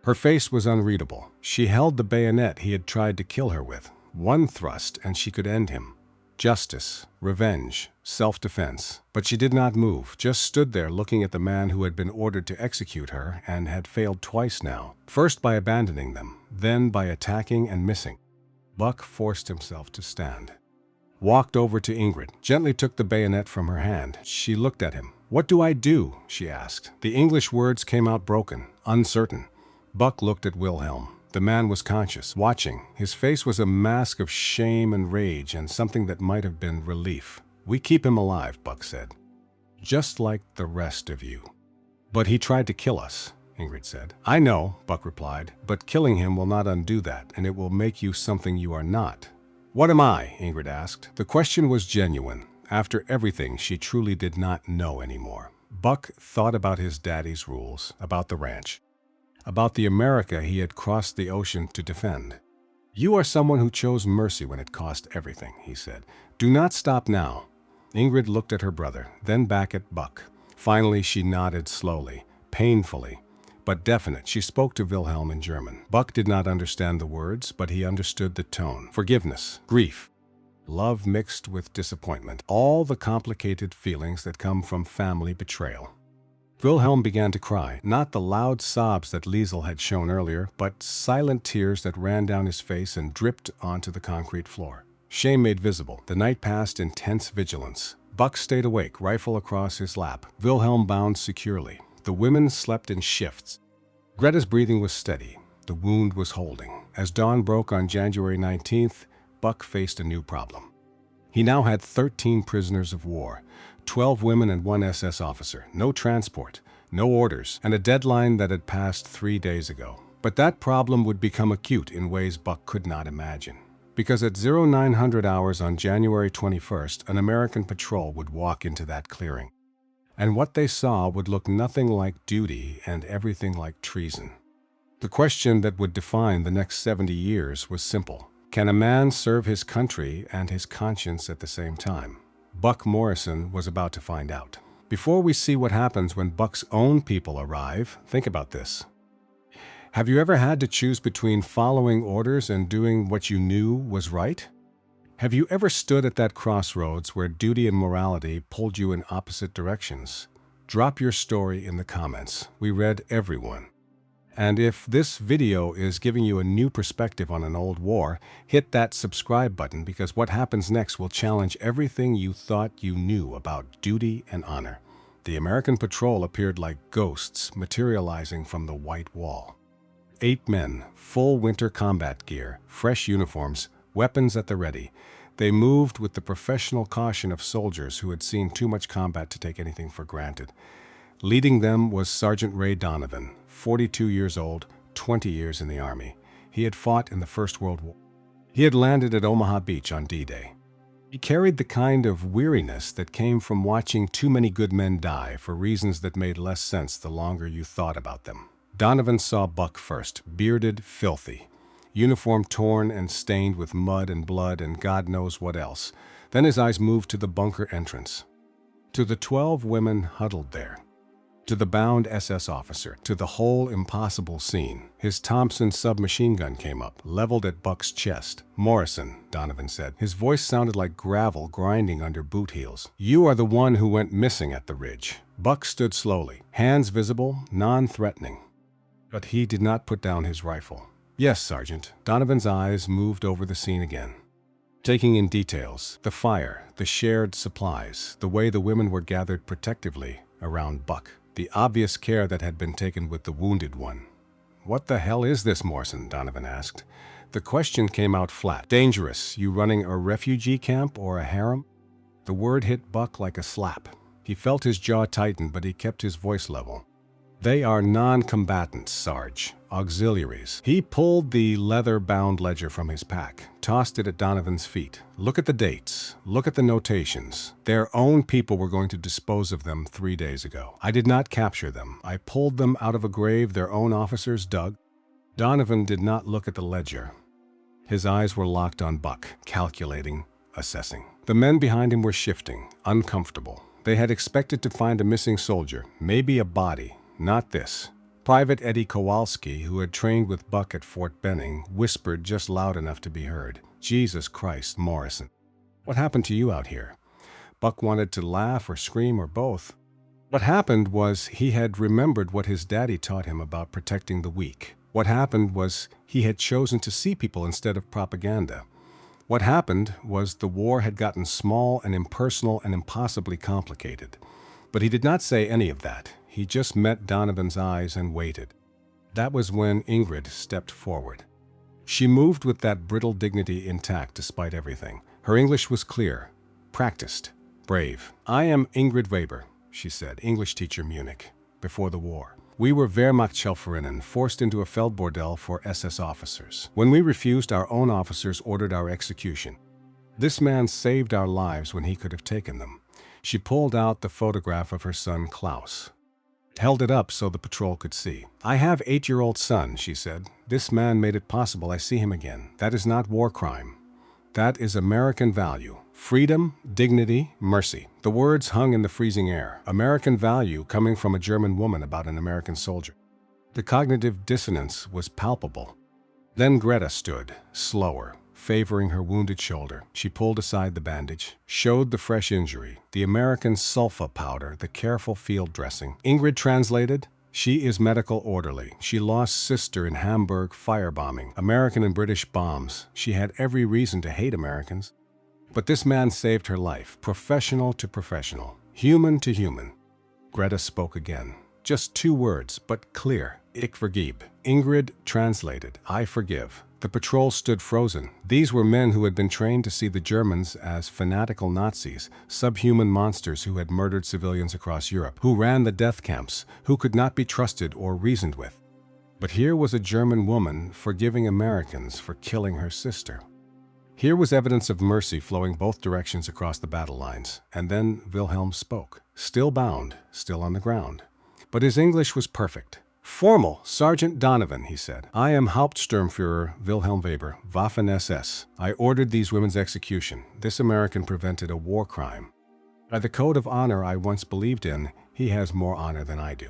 A: Her face was unreadable. She held the bayonet he had tried to kill her with. One thrust, and she could end him. Justice, revenge, self-defense. But she did not move, just stood there looking at the man who had been ordered to execute her and had failed twice now. First by abandoning them, then by attacking and missing. Buck forced himself to stand. walked over to Ingrid, gently took the bayonet from her hand. She looked at him. "What do I do?" she asked. The English words came out broken, uncertain. Buck looked at Wilhelm. The man was conscious, watching. His face was a mask of shame and rage and something that might have been relief. "We keep him alive," Buck said. "Just like the rest of you." "But he tried to kill us," Ingrid said. "I know," Buck replied, "but killing him will not undo that, and it will make you something you are not." "What am I?" Ingrid asked. The question was genuine. After everything, she truly did not know anymore. Buck thought about his daddy's rules, about the ranch, about the America he had crossed the ocean to defend. "You are someone who chose mercy when it cost everything," he said. "Do not stop now." Ingrid looked at her brother, then back at Buck. Finally, she nodded slowly, painfully, but definite. She spoke to Wilhelm in German. Buck did not understand the words, but he understood the tone. Forgiveness, grief, love mixed with disappointment, all the complicated feelings that come from family betrayal. Wilhelm began to cry, not the loud sobs that Liesel had shown earlier, but silent tears that ran down his face and dripped onto the concrete floor. Shame made visible. The night passed in tense vigilance. Buck stayed awake, rifle across his lap. Wilhelm bound securely. The women slept in shifts. Greta's breathing was steady. The wound was holding. As dawn broke on January 19th, Buck faced a new problem. He now had 13 prisoners of war, 12 women and 1 SS officer, no transport, no orders, and a deadline that had passed 3 days ago. But that problem would become acute in ways Buck could not imagine. Because at 0900 hours on January 21st, an American patrol would walk into that clearing. And what they saw would look nothing like duty and everything like treason. The question that would define the next 70 years was simple. Can a man serve his country and his conscience at the same time? Buck Morrison was about to find out. Before we see what happens when Buck's own people arrive, think about this. Have you ever had to choose between following orders and doing what you knew was right? Have you ever stood at that crossroads where duty and morality pulled you in opposite directions? Drop your story in the comments. We read every one. And if this video is giving you a new perspective on an old war, hit that subscribe button, because what happens next will challenge everything you thought you knew about duty and honor. The American patrol appeared like ghosts materializing from the white wall. 8 men, full winter combat gear, fresh uniforms, weapons at the ready. They moved with the professional caution of soldiers who had seen too much combat to take anything for granted. Leading them was Sergeant Ray Donovan, 42 years old, 20 years in the Army. He had fought in the First World War. He had landed at Omaha Beach on D-Day. He carried the kind of weariness that came from watching too many good men die for reasons that made less sense the longer you thought about them. Donovan saw Buck first, bearded, filthy, uniform torn and stained with mud and blood and God knows what else. Then his eyes moved to the bunker entrance, to the 12 women huddled there, to the bound SS officer, to the whole impossible scene. His Thompson submachine gun came up, leveled at Buck's chest. "Morrison," Donovan said. His voice sounded like gravel grinding under boot heels. "You are the one who went missing at the ridge." Buck stood slowly, hands visible, non-threatening. But he did not put down his rifle. "Yes, Sergeant." Donovan's eyes moved over the scene again, taking in details. The fire, the shared supplies, the way the women were gathered protectively around Buck, the obvious care that had been taken with the wounded one. "What the hell is this, Morrison?" Donovan asked. The question came out flat. "Dangerous. You running a refugee camp or a harem?" The word hit Buck like a slap. He felt his jaw tighten, but he kept his voice level. "They are non-combatants, Sarge. Auxiliaries." He pulled the leather-bound ledger from his pack, tossed it at Donovan's feet. "Look at the dates. Look at the notations. Their own people were going to dispose of them 3 days ago. I did not capture them. I pulled them out of a grave their own officers dug." Donovan did not look at the ledger. His eyes were locked on Buck, calculating, assessing. The men behind him were shifting, uncomfortable. They had expected to find a missing soldier, maybe a body. Not this. Private Eddie Kowalski, who had trained with Buck at Fort Benning, whispered just loud enough to be heard. "Jesus Christ, Morrison. What happened to you out here?" Buck wanted to laugh or scream or both. What happened was he had remembered what his daddy taught him about protecting the weak. What happened was he had chosen to see people instead of propaganda. What happened was the war had gotten small and impersonal and impossibly complicated. But he did not say any of that. He just met Donovan's eyes and waited. That was when Ingrid stepped forward. She moved with that brittle dignity intact despite everything. Her English was clear, practiced, brave. "I am Ingrid Weber," she said, "English teacher, Munich, before the war. We were Wehrmachtshelferinnen, forced into a Feldbordell for SS officers. When we refused, our own officers ordered our execution. This man saved our lives when he could have taken them." She pulled out the photograph of her son Klaus, held it up so the patrol could see. "I have 8-year-old son," she said. "This man made it possible I see him again. That is not war crime. That is American value. Freedom, dignity, mercy." The words hung in the freezing air. American value coming from a German woman about an American soldier. The cognitive dissonance was palpable. Then Greta stood, slower, favoring her wounded shoulder. She pulled aside the bandage, showed the fresh injury, the American sulfa powder, the careful field dressing. Ingrid translated, "She is medical orderly. She lost sister in Hamburg firebombing, American and British bombs. She had every reason to hate Americans. But this man saved her life, professional to professional, human to human." Greta spoke again. Just 2 words, but clear. "Ich vergib." Ingrid translated, "I forgive." The patrol stood frozen. These were men who had been trained to see the Germans as fanatical Nazis, subhuman monsters who had murdered civilians across Europe, who ran the death camps, who could not be trusted or reasoned with. But here was a German woman forgiving Americans for killing her sister. Here was evidence of mercy flowing both directions across the battle lines. And then Wilhelm spoke, still bound, still on the ground. But his English was perfect. "Formal, Sergeant Donovan," he said. "I am Hauptsturmführer Wilhelm Weber, Waffen-SS. I ordered these women's execution. This American prevented a war crime. By the code of honor I once believed in, he has more honor than I do."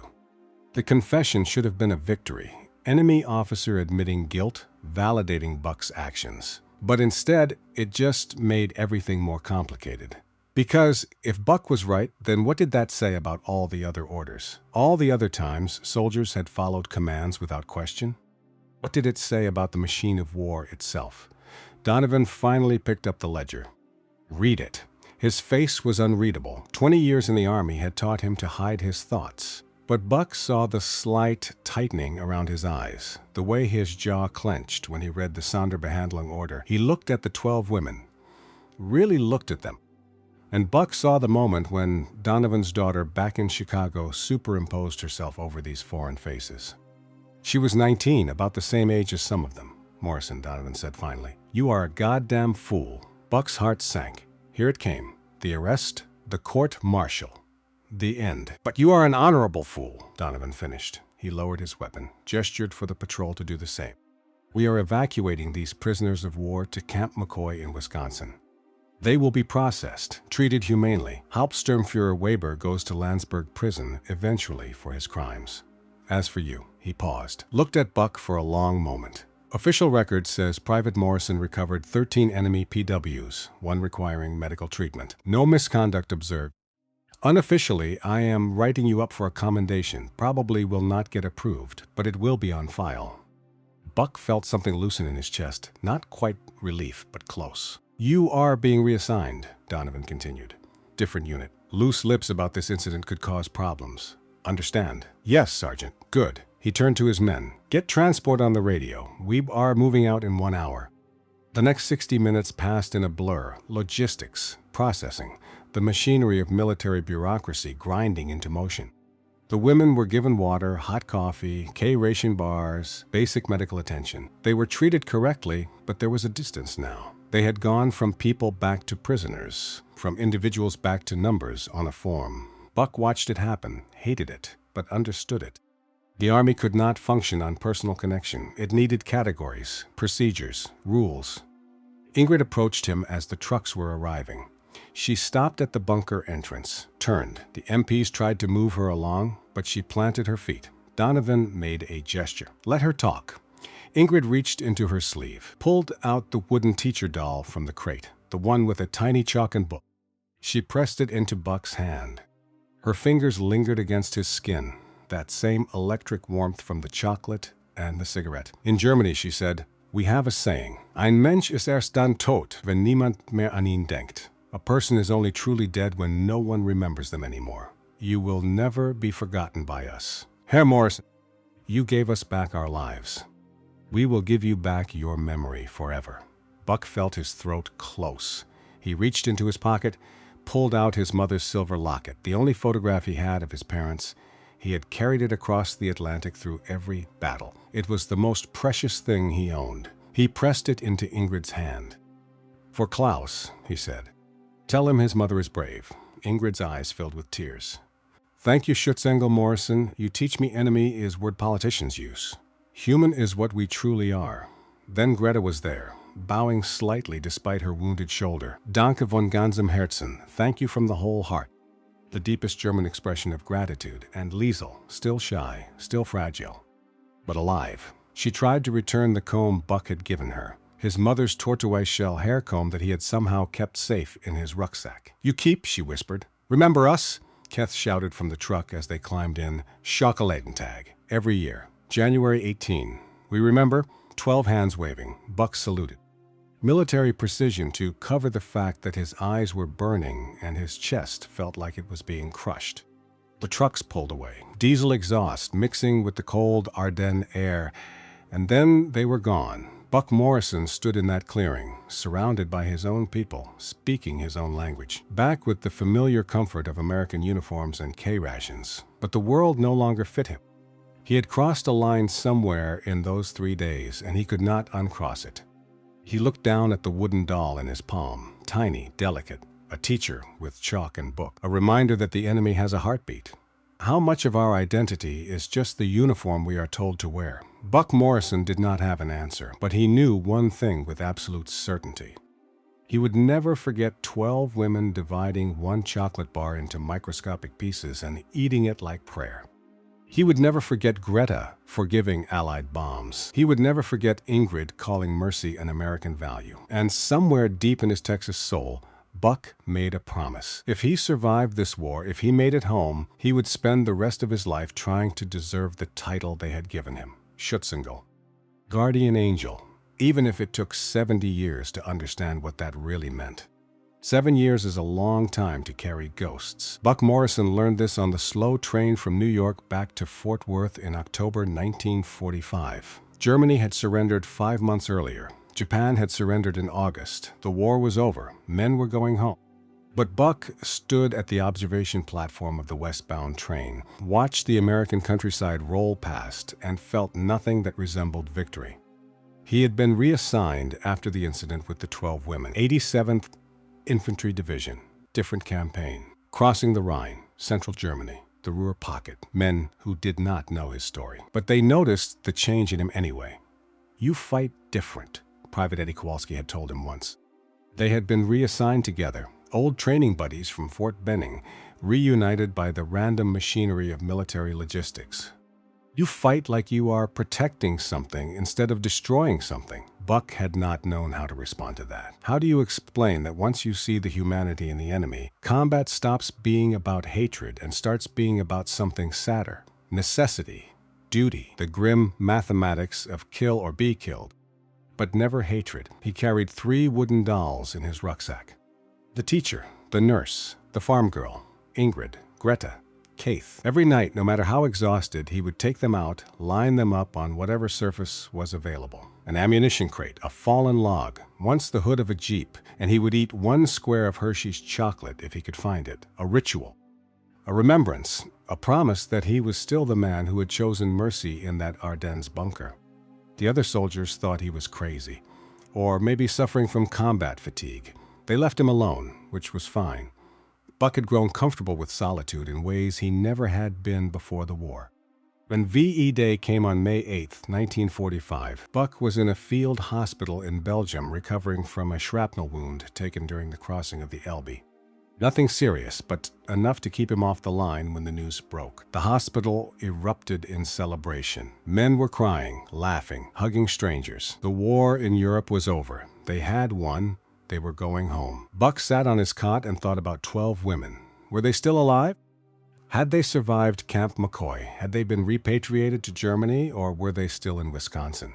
A: The confession should have been a victory. Enemy officer admitting guilt, validating Buck's actions. But instead, it just made everything more complicated. Because if Buck was right, then what did that say about all the other orders? All the other times soldiers had followed commands without question? What did it say about the machine of war itself? Donovan finally picked up the ledger. Read it. His face was unreadable. 20 years in the Army had taught him to hide his thoughts. But Buck saw the slight tightening around his eyes, the way his jaw clenched when he read the Sonderbehandlung order. He looked at the 12 women, really looked at them. And Buck saw the moment when Donovan's daughter back in Chicago superimposed herself over these foreign faces. She was 19, about the same age as some of them. "Morrison," Donovan said finally, "you are a goddamn fool." Buck's heart sank. Here it came. The arrest, the court-martial. The end. "But you are an honorable fool," Donovan finished. He lowered his weapon, gestured for the patrol to do the same. "We are evacuating these prisoners of war to Camp McCoy in Wisconsin. They will be processed, treated humanely. Hauptsturmführer Weber goes to Landsberg prison eventually for his crimes. As for you," he paused, looked at Buck for a long moment. "Official record says Private Morrison recovered 13 enemy PWs, 1 requiring medical treatment. No misconduct observed. Unofficially, I am writing you up for a commendation. Probably will not get approved, but it will be on file." Buck felt something loosen in his chest. Not quite relief, but close. "You are being reassigned," Donovan continued. "Different unit. Loose lips about this incident could cause problems. Understand?" "Yes, Sergeant." "Good." He turned to his men. "Get transport on the radio. We are moving out in 1 hour." The next 60 minutes passed in a blur. Logistics, processing, the machinery of military bureaucracy grinding into motion. The women were given water, hot coffee, K-ration bars, basic medical attention. They were treated correctly, but there was a distance now. They had gone from people back to prisoners, from individuals back to numbers on a form. Buck watched it happen, hated it, but understood it. The Army could not function on personal connection. It needed categories, procedures, rules. Ingrid approached him as the trucks were arriving. She stopped at the bunker entrance, turned. The MPs tried to move her along, but she planted her feet. Donovan made a gesture. "Let her talk." Ingrid reached into her sleeve, pulled out the wooden teacher doll from the crate, the one with a tiny chalk and book. She pressed it into Buck's hand. Her fingers lingered against his skin, that same electric warmth from the chocolate and the cigarette. "In Germany," she said, We have a saying, Ein Mensch ist erst dann tot, wenn niemand mehr an ihn denkt. A person is only truly dead when no one remembers them anymore. You will never be forgotten by us. Herr Morrison, you gave us back our lives. We will give you back your memory forever. Buck felt his throat close. He reached into his pocket, pulled out his mother's silver locket, the only photograph he had of his parents. He had carried it across the Atlantic through every battle. It was the most precious thing he owned. He pressed it into Ingrid's hand. For Klaus, he said. Tell him his mother is brave. Ingrid's eyes filled with tears. Thank you, Schutzengel Morrison. You teach me enemy is word politicians use. Human is what we truly are. Then Greta was there, bowing slightly despite her wounded shoulder. Danke von ganzem Herzen. Thank you from the whole heart. The deepest German expression of gratitude, and Liesel, still shy, still fragile, but alive. She tried to return the comb Buck had given her, his mother's tortoise shell hair comb that he had somehow kept safe in his rucksack. You keep, she whispered. Remember us? Keth shouted from the truck as they climbed in. Schokoladentag. Every year. January 18. We remember? 12 hands waving. Buck saluted. Military precision to cover the fact that his eyes were burning and his chest felt like it was being crushed. The trucks pulled away, diesel exhaust mixing with the cold Ardennes air, and then they were gone. Buck Morrison stood in that clearing, surrounded by his own people, speaking his own language, back with the familiar comfort of American uniforms and K-rations. But the world no longer fit him. He had crossed a line somewhere in those 3 days, and he could not uncross it. He looked down at the wooden doll in his palm, tiny, delicate, a teacher with chalk and book, a reminder that the enemy has a heartbeat. How much of our identity is just the uniform we are told to wear? Buck Morrison did not have an answer, but he knew one thing with absolute certainty. He would never forget 12 women dividing one chocolate bar into microscopic pieces and eating it like prayer. He would never forget Greta forgiving Allied bombs. He would never forget Ingrid calling mercy an American value. And somewhere deep in his Texas soul, Buck made a promise. If he survived this war, if he made it home, he would spend the rest of his life trying to deserve the title they had given him, Schutzengel, guardian angel, even if it took 70 years to understand what that really meant. 7 years is a long time to carry ghosts. Buck Morrison learned this on the slow train from New York back to Fort Worth in October 1945. Germany had surrendered 5 months earlier. Japan had surrendered in August. The war was over. Men were going home. But Buck stood at the observation platform of the westbound train, watched the American countryside roll past, and felt nothing that resembled victory. He had been reassigned after the incident with the 12 women. 87th Infantry Division, different campaign. Crossing the Rhine, central Germany, the Ruhr Pocket, men who did not know his story. But they noticed the change in him anyway. You fight different, Private Eddie Kowalski had told him once. They had been reassigned together, old training buddies from Fort Benning, reunited by the random machinery of military logistics. You fight like you are protecting something instead of destroying something. Buck had not known how to respond to that. How do you explain that once you see the humanity in the enemy, combat stops being about hatred and starts being about something sadder? Necessity, duty, the grim mathematics of kill or be killed. But never hatred. He carried 3 wooden dolls in his rucksack. The teacher, the nurse, the farm girl, Ingrid, Greta, Keith. Every night, no matter how exhausted, he would take them out, line them up on whatever surface was available. An ammunition crate, a fallen log, once the hood of a Jeep, and he would eat 1 square of Hershey's chocolate if he could find it. A ritual, a remembrance, a promise that he was still the man who had chosen mercy in that Ardennes bunker. The other soldiers thought he was crazy, or maybe suffering from combat fatigue. They left him alone, which was fine. Buck had grown comfortable with solitude in ways he never had been before the war. When VE Day came on May 8, 1945, Buck was in a field hospital in Belgium recovering from a shrapnel wound taken during the crossing of the Elbe. Nothing serious, but enough to keep him off the line when the news broke. The hospital erupted in celebration. Men were crying, laughing, hugging strangers. The war in Europe was over. They had won. They were going home. Buck sat on his cot and thought about 12 women. Were they still alive? Had they survived Camp McCoy? Had they been repatriated to Germany, or were they still in Wisconsin?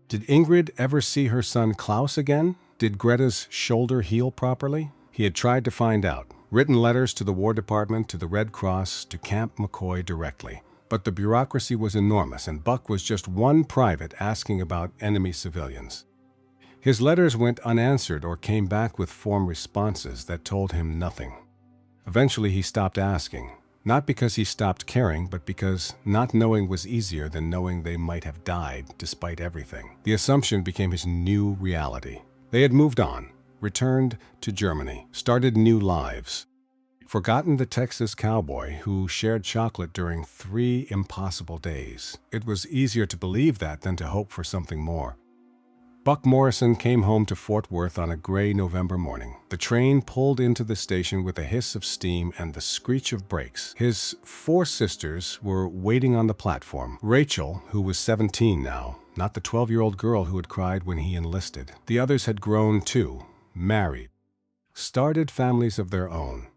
A: Did Ingrid ever see her son Klaus again? Did Greta's shoulder heal properly? He had tried to find out, written letters to the War Department, to the Red Cross, to Camp McCoy directly. But the bureaucracy was enormous, and Buck was just one private asking about enemy civilians. His letters went unanswered or came back with form responses that told him nothing. Eventually he stopped asking, not because he stopped caring, but because not knowing was easier than knowing they might have died despite everything. The assumption became his new reality. They had moved on, returned to Germany, started new lives. Forgotten the Texas cowboy who shared chocolate during 3 impossible days. It was easier to believe that than to hope for something more. Buck Morrison came home to Fort Worth on a gray November morning. The train pulled into the station with a hiss of steam and the screech of brakes. His 4 sisters were waiting on the platform. Rachel, who was 17 now, not the 12-year-old girl who had cried when he enlisted. The others had grown too, married, started families of their own.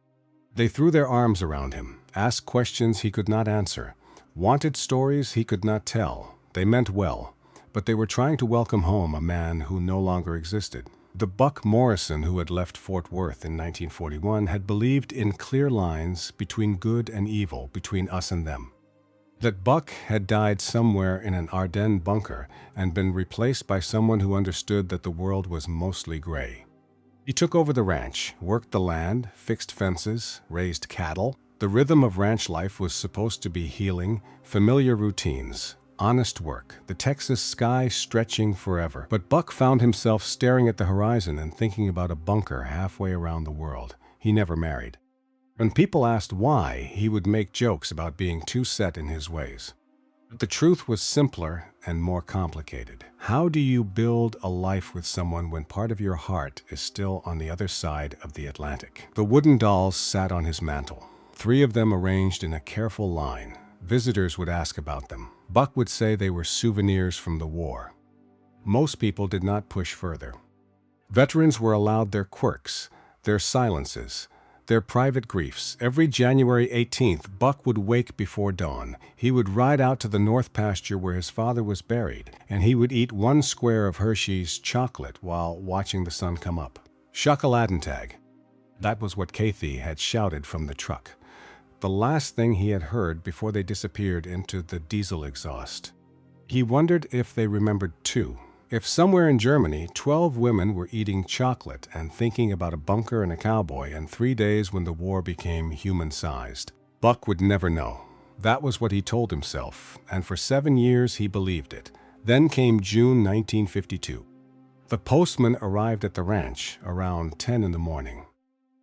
A: They threw their arms around him, asked questions he could not answer, wanted stories he could not tell. They meant well, but they were trying to welcome home a man who no longer existed. The Buck Morrison who had left Fort Worth in 1941 had believed in clear lines between good and evil, between us and them. That Buck had died somewhere in an Ardennes bunker and been replaced by someone who understood that the world was mostly gray. He took over the ranch, worked the land, fixed fences, raised cattle. The rhythm of ranch life was supposed to be healing, familiar routines, honest work, the Texas sky stretching forever. But Buck found himself staring at the horizon and thinking about a bunker halfway around the world. He never married. When people asked why, he would make jokes about being too set in his ways. But the truth was simpler and more complicated. How do you build a life with someone when part of your heart is still on the other side of the Atlantic? The wooden dolls sat on his mantel, 3 of them arranged in a careful line. Visitors would ask about them. Buck would say they were souvenirs from the war. Most people did not push further. Veterans were allowed their quirks, their silences, their private griefs. Every January 18th, Buck would wake before dawn. He would ride out to the north pasture where his father was buried, and he would eat 1 square of Hershey's chocolate while watching the sun come up. Chocolatentag. That was what Kathy had shouted from the truck. The last thing he had heard before they disappeared into the diesel exhaust. He wondered if they remembered too. If somewhere in Germany, 12 women were eating chocolate and thinking about a bunker and a cowboy and 3 days when the war became human-sized. Buck would never know. That was what he told himself, and for 7 years he believed it. Then came June 1952. The postman arrived at the ranch around 10 in the morning.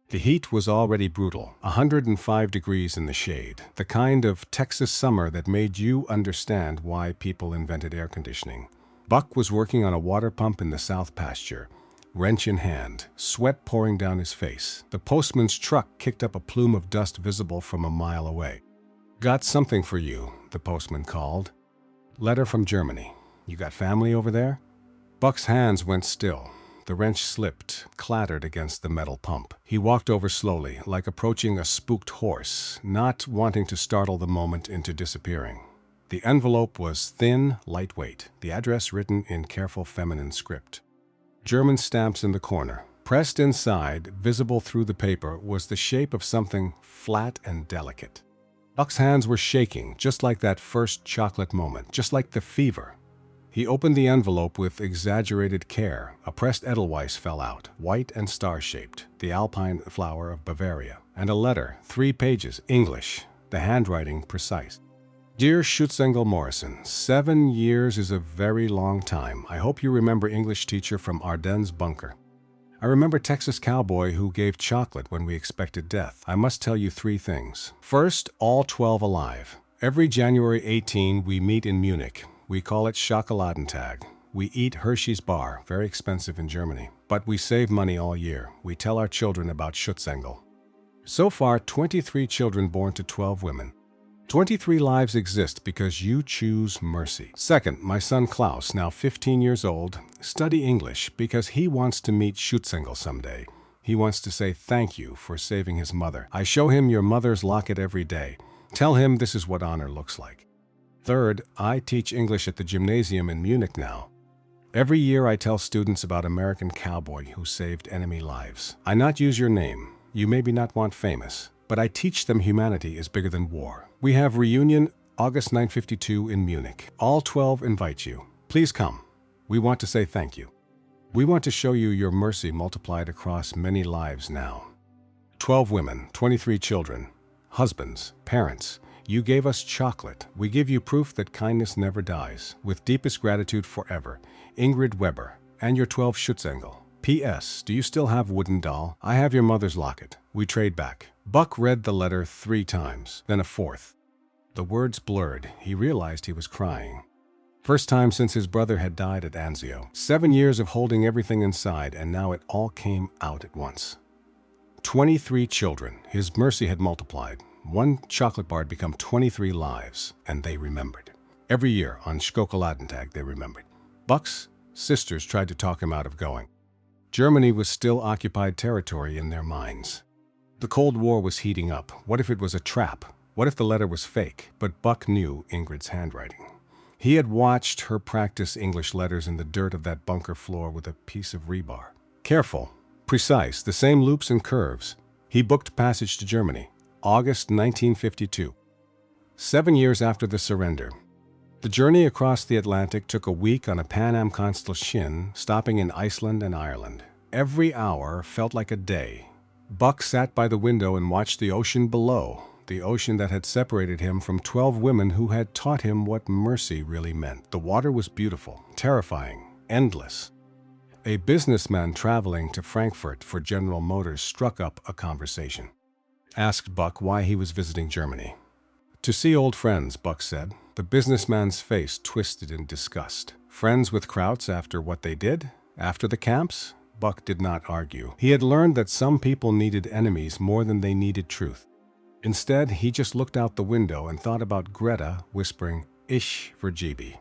A: The heat was already brutal, 105 degrees in the shade, the kind of Texas summer that made you understand why people invented air conditioning. Buck was working on a water pump in the south pasture, wrench in hand, sweat pouring down his face. The postman's truck kicked up a plume of dust visible from a mile away. "Got something for you," the postman called. "Letter from Germany. You got family over there?" Buck's hands went still. The wrench slipped, clattered against the metal pump. He walked over slowly, like approaching a spooked horse, not wanting to startle the moment into disappearing. The envelope was thin, lightweight, the address written in careful feminine script. German stamps in the corner. Pressed inside, visible through the paper, was the shape of something flat and delicate. Buck's hands were shaking, just like that first chocolate moment, just like the fever. He opened the envelope with exaggerated care. A pressed Edelweiss fell out, white and star-shaped, the alpine flower of Bavaria. And a letter, 3 pages, English, the handwriting precise. "Dear Schutzengel Morrison, 7 years is a very long time. I hope you remember English teacher from Ardennes bunker. I remember Texas cowboy who gave chocolate when we expected death. I must tell you 3 things. First, all 12 alive. Every January 18 we meet in Munich. We call it Chocolatentag. We eat Hershey's bar, very expensive in Germany. But we save money all year. We tell our children about Schutzengel. So far, 23 children born to 12 women. 23 lives exist because you choose mercy. Second, my son Klaus, now 15 years old, study English because he wants to meet Schutzengel someday. He wants to say thank you for saving his mother. I show him your mother's locket every day. Tell him this is what honor looks like. Third, I teach English at the gymnasium in Munich now. Every year I tell students about American cowboy who saved enemy lives. I not use your name. You maybe not want famous, but I teach them humanity is bigger than war. We have reunion August 952 in Munich. All 12 invite you. Please come. We want to say thank you. We want to show you your mercy multiplied across many lives now. 12 women, 23 children, husbands, parents. You gave us chocolate. We give you proof that kindness never dies. With deepest gratitude forever. Ingrid Weber, and your 12 Schutzengel. P.S. Do you still have wooden doll? I have your mother's locket. We trade back. Buck read the letter 3 times, then a 4th. The words blurred. He realized he was crying. First time since his brother had died at Anzio. 7 years of holding everything inside, and now it all came out at once. 23 children. His mercy had multiplied. 1 chocolate bar had become 23 lives, and they remembered. Every year on Schokoladentag they remembered. Buck's sisters tried to talk him out of going. Germany was still occupied territory in their minds. The Cold War was heating up. What if it was a trap? What if the letter was fake? But Buck knew Ingrid's handwriting. He had watched her practice English letters in the dirt of that bunker floor with a piece of rebar. Careful, precise, the same loops and curves. He booked passage to Germany, August 1952. 7 years after the surrender. The journey across the Atlantic took a week on a Pan Am Constellation, stopping in Iceland and Ireland. Every hour felt like a day. Buck sat by the window and watched the ocean below, the ocean that had separated him from 12 women who had taught him what mercy really meant. The water was beautiful, terrifying, endless. A businessman traveling to Frankfurt for General Motors struck up a conversation. Asked Buck why he was visiting Germany. To see old friends, Buck said. The businessman's face twisted in disgust. Friends with Krauts after what they did? After the camps? Buck did not argue. He had learned that some people needed enemies more than they needed truth. Instead, he just looked out the window and thought about Greta whispering, "Ich vergebe."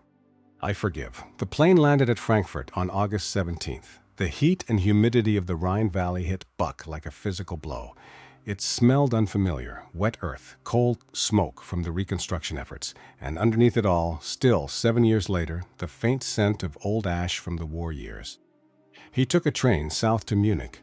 A: I forgive. The plane landed at Frankfurt on August 17th. The heat and humidity of the Rhine Valley hit Buck like a physical blow. It smelled unfamiliar, wet earth, cold smoke from the reconstruction efforts, and underneath it all, still 7 years later, the faint scent of old ash from the war years. He took a train south to Munich.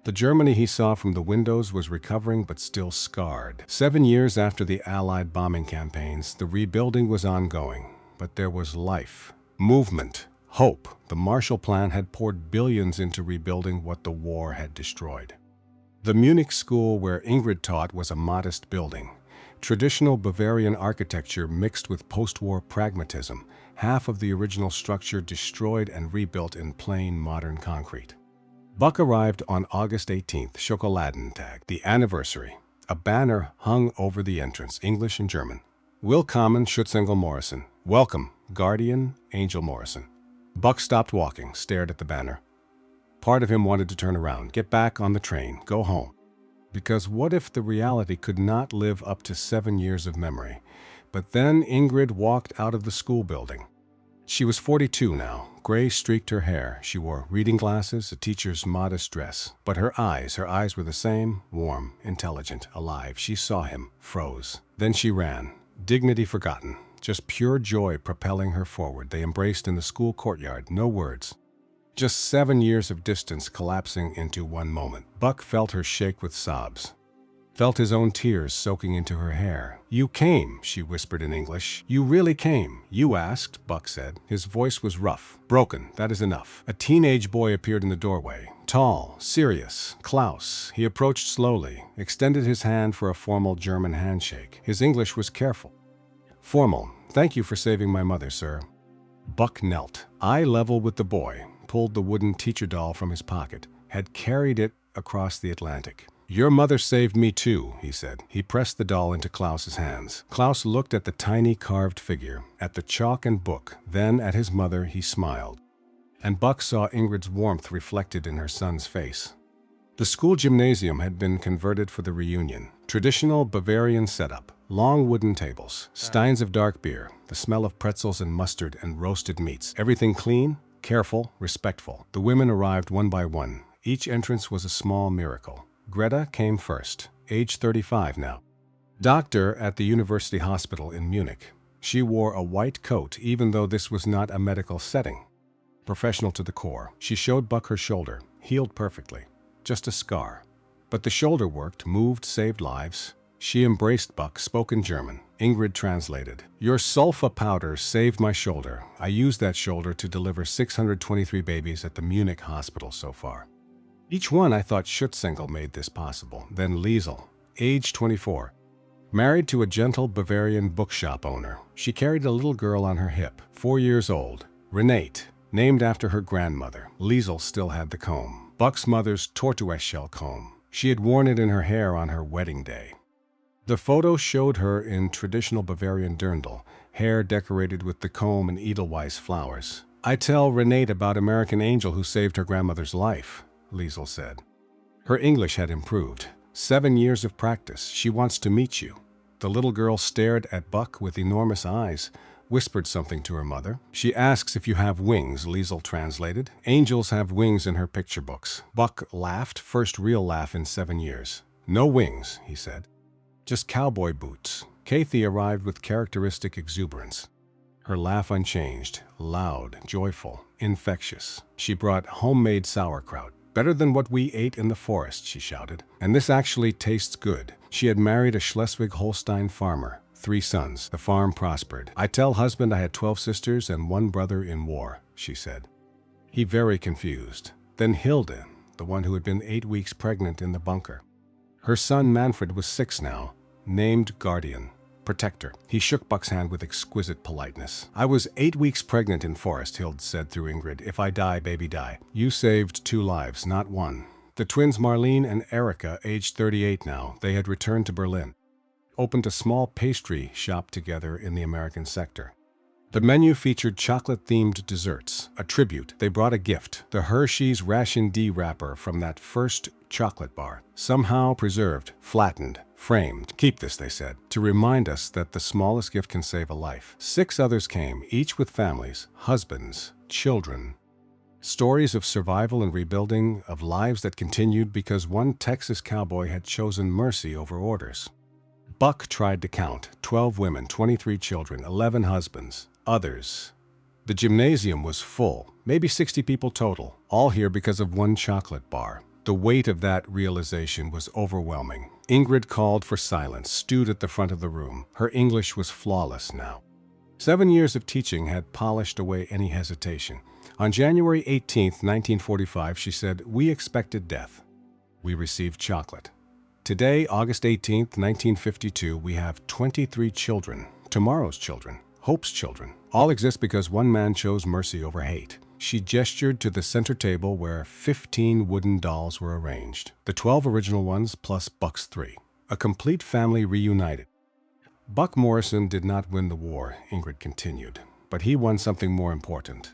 A: The Germany he saw from the windows was recovering but still scarred. 7 years after the Allied bombing campaigns, the rebuilding was ongoing, but there was life, movement, hope. The Marshall Plan had poured billions into rebuilding what the war had destroyed. The Munich school where Ingrid taught was a modest building. Traditional Bavarian architecture mixed with post-war pragmatism, half of the original structure destroyed and rebuilt in plain modern concrete. Buck arrived on August 18th, Schokoladentag, the anniversary. A banner hung over the entrance, English and German. Willkommen, Schutzengel Morrison. Welcome, Guardian Angel Morrison. Buck stopped walking, stared at the banner. Part of him wanted to turn around, get back on the train, go home. Because what if the reality could not live up to 7 years of memory? But then Ingrid walked out of the school building. She was 42 now. Gray streaked her hair. She wore reading glasses, a teacher's modest dress. But her eyes were the same, warm, intelligent, alive. She saw him, froze. Then she ran, dignity forgotten, just pure joy propelling her forward. They embraced in the school courtyard, no words. Just 7 years of distance collapsing into one moment. Buck felt her shake with sobs. Felt his own tears soaking into her hair. "You came," she whispered in English. "You really came." "You asked," Buck said. His voice was rough, broken. "That is enough." A teenage boy appeared in the doorway. Tall, serious, Klaus. He approached slowly, extended his hand for a formal German handshake. His English was careful. Formal. "Thank you for saving my mother, sir." Buck knelt, eye level with the boy, pulled the wooden teacher doll from his pocket, had carried it across the Atlantic. "Your mother saved me too," he said. He pressed the doll into Klaus's hands. Klaus looked at the tiny carved figure, at the chalk and book, then at his mother. He smiled. And Buck saw Ingrid's warmth reflected in her son's face. The school gymnasium had been converted for the reunion. Traditional Bavarian setup, long wooden tables, steins of dark beer, the smell of pretzels and mustard and roasted meats. Everything clean, careful, respectful. The women arrived one by one. Each entrance was a small miracle. Greta came first, age 35 now. Doctor at the University Hospital in Munich. She wore a white coat even though this was not a medical setting. Professional to the core. She showed Buck her shoulder, healed perfectly. Just a scar. But the shoulder worked, moved, saved lives. She embraced Buck, spoke in German. Ingrid translated. Your sulfa powder saved my shoulder. I used that shoulder to deliver 623 babies at the Munich hospital so far. Each one I thought Schutzengel made this possible. Then Liesel, age 24. Married to a gentle Bavarian bookshop owner. She carried a little girl on her hip, 4 years old. Renate, named after her grandmother. Liesel still had the comb. Buck's mother's tortoise-shell comb. She had worn it in her hair on her wedding day. The photo showed her in traditional Bavarian dirndl, hair decorated with the comb and edelweiss flowers. I tell Renate about American Angel who saved her grandmother's life, Liesel said. Her English had improved. 7 years of practice. She wants to meet you. The little girl stared at Buck with enormous eyes, whispered something to her mother. She asks if you have wings, Liesel translated. Angels have wings in her picture books. Buck laughed, first real laugh in 7 years. No wings, he said. Just cowboy boots. Kathy arrived with characteristic exuberance. Her laugh unchanged, loud, joyful, infectious. She brought homemade sauerkraut. Better than what we ate in the forest, she shouted. And this actually tastes good. She had married a Schleswig-Holstein farmer. 3 sons. The farm prospered. I tell husband I had 12 sisters and 1 brother in war, she said. He very confused. Then Hilde, the one who had been 8 weeks pregnant in the bunker. Her son Manfred was 6 now, named Guardian, Protector. He shook Buck's hand with exquisite politeness. I was 8 weeks pregnant in forest, Hilde said through Ingrid. If I die, baby die. You saved 2 lives, not 1. The twins Marlene and Erika, aged 38 now, they had returned to Berlin. Opened a small pastry shop together in the American sector. The menu featured chocolate-themed desserts, a tribute. They brought a gift, the Hershey's Ration D wrapper from that first chocolate bar, somehow preserved, flattened, framed. Keep this, they said, to remind us that the smallest gift can save a life. 6 others came, each with families, husbands, children. Stories of survival and rebuilding, of lives that continued because one Texas cowboy had chosen mercy over orders. Buck tried to count, 12 women, 23 children, 11 husbands, others. The gymnasium was full, maybe 60 people total, all here because of 1 chocolate bar. The weight of that realization was overwhelming. Ingrid called for silence, stewed at the front of the room. Her English was flawless now. 7 years of teaching had polished away any hesitation. On January 18, 1945, she said, "We expected death. We received chocolate." Today, August 18, 1952, we have 23 children, tomorrow's children, hope's children. All exist because one man chose mercy over hate. She gestured to the center table where 15 wooden dolls were arranged, the 12 original ones plus Buck's 3. A complete family reunited. Buck Morrison did not win the war, Ingrid continued, but he won something more important.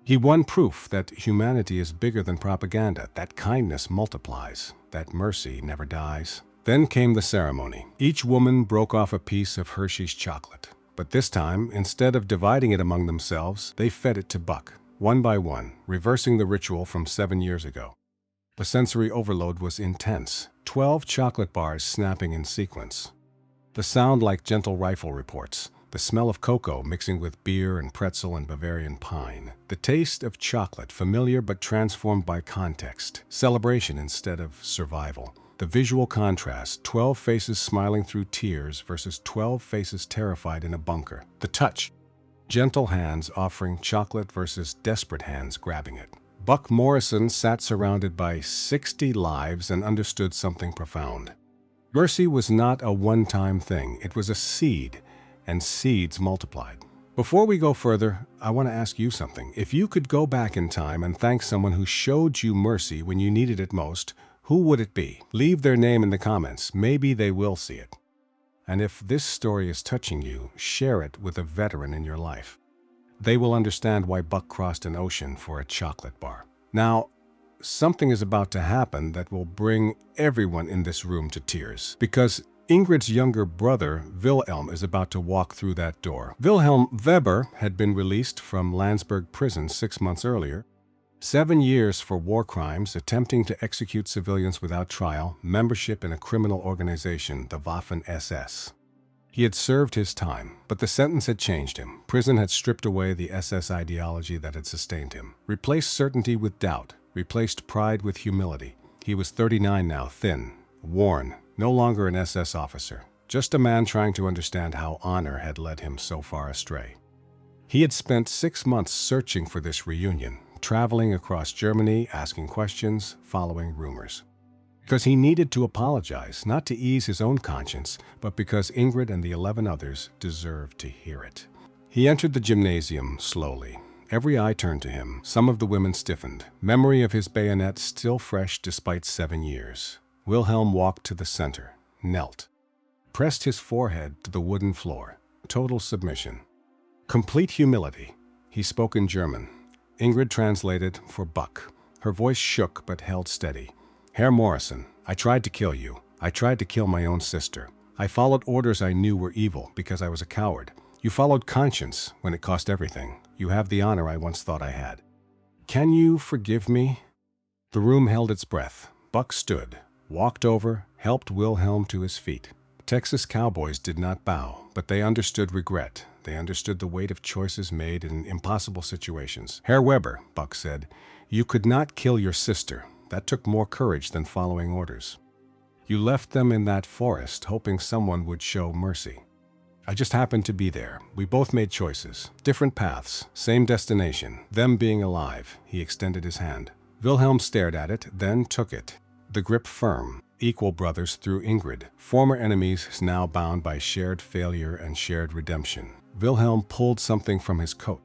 A: He won proof that humanity is bigger than propaganda, that kindness multiplies, that mercy never dies. Then came the ceremony. Each woman broke off a piece of Hershey's chocolate. But this time, instead of dividing it among themselves, they fed it to Buck, one by one, reversing the ritual from 7 years ago. The sensory overload was intense, 12 chocolate bars snapping in sequence. The sound like gentle rifle reports. The smell of cocoa mixing with beer and pretzel and Bavarian pine. The taste of chocolate, familiar but transformed by context. Celebration instead of survival. The visual contrast, 12 faces smiling through tears versus 12 faces terrified in a bunker. The touch, gentle hands offering chocolate versus desperate hands grabbing it. Buck Morrison sat surrounded by 60 lives and understood something profound. Mercy was not a one-time thing. It was a seed. And seeds multiplied. Before we go further, I want to ask you something. If you could go back in time and thank someone who showed you mercy when you needed it most, who would it be? Leave their name in the comments. Maybe they will see it. And if this story is touching you, share it with a veteran in your life. They will understand why Buck crossed an ocean for a chocolate bar. Now, something is about to happen that will bring everyone in this room to tears, because Ingrid's younger brother, Wilhelm, is about to walk through that door. Wilhelm Weber had been released from Landsberg prison 6 months earlier. 7 years for war crimes, attempting to execute civilians without trial, membership in a criminal organization, the Waffen-SS. He had served his time, but the sentence had changed him. Prison had stripped away the SS ideology that had sustained him, replaced certainty with doubt, replaced pride with humility. He was 39 now, thin, worn, no longer an SS officer, just a man trying to understand how honor had led him so far astray. He had spent 6 months searching for this reunion, traveling across Germany, asking questions, following rumors. Because he needed to apologize, not to ease his own conscience, but because Ingrid and the 11 others deserved to hear it. He entered the gymnasium slowly. Every eye turned to him. Some of the women stiffened. Memory of his bayonet still fresh despite 7 years. Wilhelm walked to the center, knelt, pressed his forehead to the wooden floor. Total submission. Complete humility. He spoke in German. Ingrid translated for Buck. Her voice shook but held steady. Herr Morrison, I tried to kill you. I tried to kill my own sister. I followed orders I knew were evil because I was a coward. You followed conscience when it cost everything. You have the honor I once thought I had. Can you forgive me? The room held its breath. Buck stood, walked over, helped Wilhelm to his feet. Texas cowboys did not bow, but they understood regret. They understood the weight of choices made in impossible situations. Herr Weber, Buck said, you could not kill your sister. That took more courage than following orders. You left them in that forest, hoping someone would show mercy. I just happened to be there. We both made choices. Different paths, same destination, them being alive. He extended his hand. Wilhelm stared at it, then took it. The grip firm. Equal brothers through Ingrid. Former enemies now bound by shared failure and shared redemption. Wilhelm pulled something from his coat.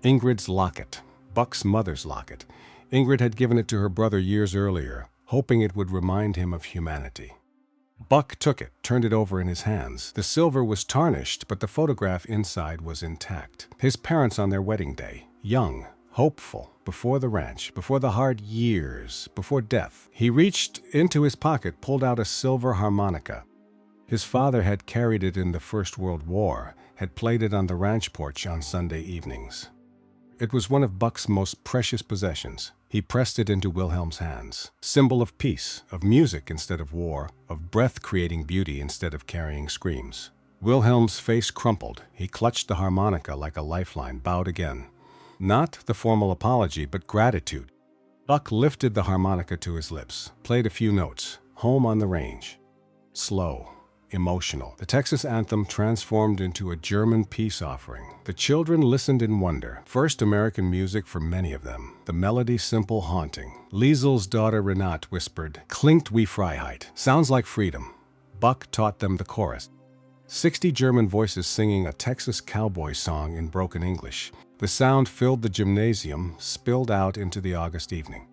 A: Ingrid's locket. Buck's mother's locket. Ingrid had given it to her brother years earlier, hoping it would remind him of humanity. Buck took it, turned it over in his hands. The silver was tarnished, but the photograph inside was intact. His parents on their wedding day, young, hopeful, before the ranch, before the hard years, before death. He reached into his pocket, pulled out a silver harmonica. His father had carried it in the First World War, had played it on the ranch porch on Sunday evenings. It was one of Buck's most precious possessions. He pressed it into Wilhelm's hands. Symbol of peace, of music instead of war, of breath creating beauty instead of carrying screams. Wilhelm's face crumpled. He clutched the harmonica like a lifeline, bowed again. Not the formal apology, but gratitude. Buck lifted the harmonica to his lips, played a few notes. Home on the range. Slow. Emotional. The Texas anthem transformed into a German peace offering. The children listened in wonder. First American music for many of them. The melody simple, haunting. Liesel's daughter Renate whispered, "Klingt wie Freiheit." Sounds like freedom. Buck taught them the chorus. 60 German voices singing a Texas cowboy song in broken English. The sound filled the gymnasium, spilled out into the August evening.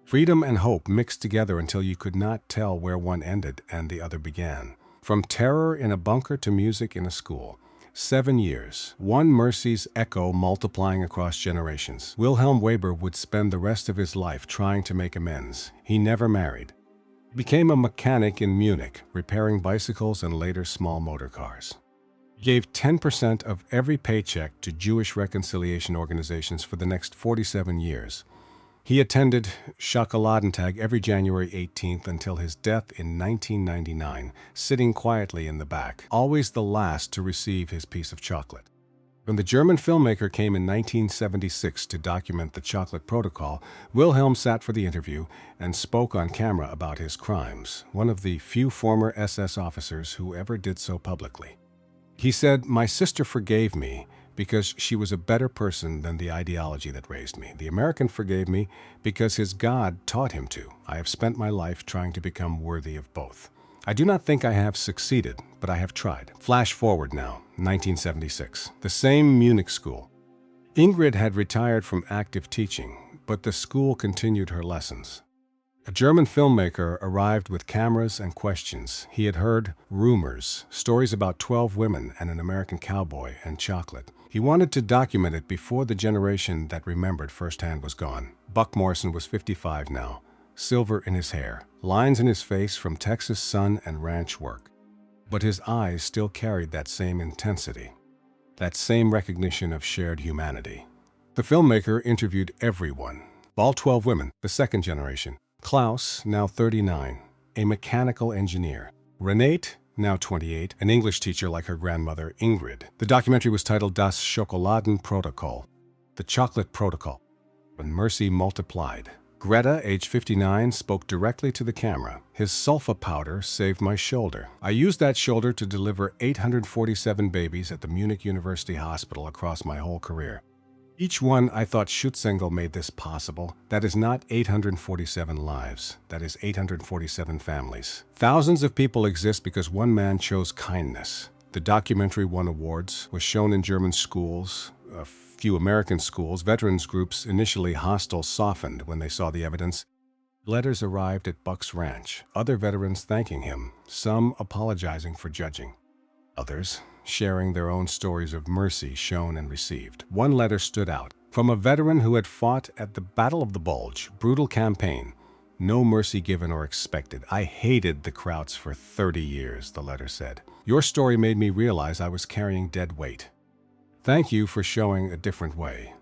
A: Freedom and hope mixed together until you could not tell where one ended and the other began. From terror in a bunker to music in a school. 7 years. One mercy's echo multiplying across generations. Wilhelm Weber would spend the rest of his life trying to make amends. He never married. He became a mechanic in Munich, repairing bicycles and later small motor cars. He gave 10% of every paycheck to Jewish reconciliation organizations for the next 47 years. He attended Schokoladentag every January 18th until his death in 1999, sitting quietly in the back, always the last to receive his piece of chocolate. When the German filmmaker came in 1976 to document the chocolate protocol, Wilhelm sat for the interview and spoke on camera about his crimes, one of the few former SS officers who ever did so publicly. He said, "My sister forgave me because she was a better person than the ideology that raised me. The American forgave me because his God taught him to. I have spent my life trying to become worthy of both. I do not think I have succeeded, but I have tried." Flash forward now, 1976, the same Munich school. Ingrid had retired from active teaching, but the school continued her lessons. A German filmmaker arrived with cameras and questions. He had heard rumors, stories about 12 women and an American cowboy and chocolate. He wanted to document it before the generation that remembered firsthand was gone. Buck Morrison was 55 now, silver in his hair, lines in his face from Texas sun and ranch work. But his eyes still carried that same intensity, that same recognition of shared humanity. The filmmaker interviewed everyone, all 12 women, the second generation. Klaus, now 39, a mechanical engineer. Renate, now 28, an English teacher like her grandmother, Ingrid. The documentary was titled Das Schokoladenprotokoll, the Chocolate Protocol. When mercy multiplied. Greta, age 59, spoke directly to the camera. His sulfa powder saved my shoulder. I used that shoulder to deliver 847 babies at the Munich University Hospital across my whole career. Each one I thought Schutzengel made this possible. That is not 847 lives. That is 847 families. Thousands of people exist because one man chose kindness. The documentary won awards, was shown in German schools, a few American schools. Veterans groups, initially hostile, softened when they saw the evidence. Letters arrived at Buck's ranch, other veterans thanking him, some apologizing for judging. Others sharing their own stories of mercy shown and received. One letter stood out. From a veteran who had fought at the Battle of the Bulge, brutal campaign. No mercy given or expected. I hated the Krauts for 30 years, the letter said. Your story made me realize I was carrying dead weight. Thank you for showing a different way.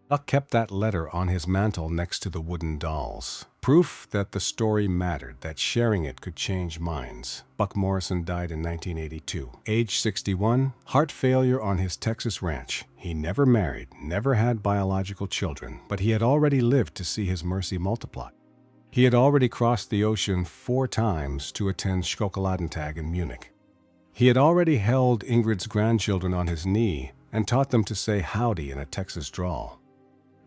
A: Buck kept that letter on his mantle next to the wooden dolls. Proof that the story mattered, that sharing it could change minds. Buck Morrison died in 1982. Age 61, heart failure on his Texas ranch. He never married, never had biological children, but he had already lived to see his mercy multiply. He had already crossed the ocean 4 times to attend Schokoladentag in Munich. He had already held Ingrid's grandchildren on his knee and taught them to say howdy in a Texas drawl.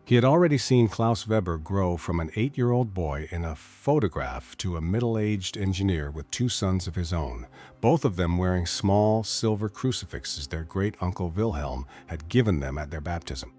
A: He had already seen Klaus Weber grow from an 8-year-old boy in a photograph to a middle-aged engineer with 2 sons of his own, both of them wearing small silver crucifixes their great-uncle Wilhelm had given them at their baptism.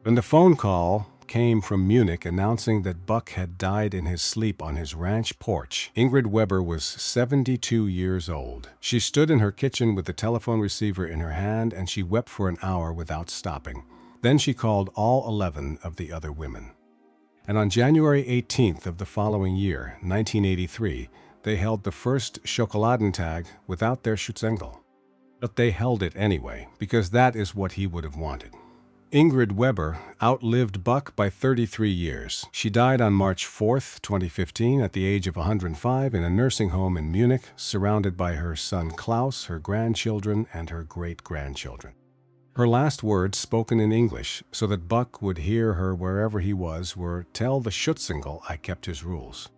A: When the phone call came from Munich announcing that Buck had died in his sleep on his ranch porch, Ingrid Weber was 72 years old. She stood in her kitchen with the telephone receiver in her hand and she wept for an hour without stopping. Then she called all 11 of the other women. And on January 18th of the following year, 1983, they held the first Schokoladentag without their Schutzengel. But they held it anyway, because that is what he would have wanted. Ingrid Weber outlived Buck by 33 years. She died on March 4th, 2015, at the age of 105 in a nursing home in Munich, surrounded by her son Klaus, her grandchildren, and her great-grandchildren. Her last words, spoken in English, so that Buck would hear her wherever he was, were, "Tell the Schutzengel I kept his rules."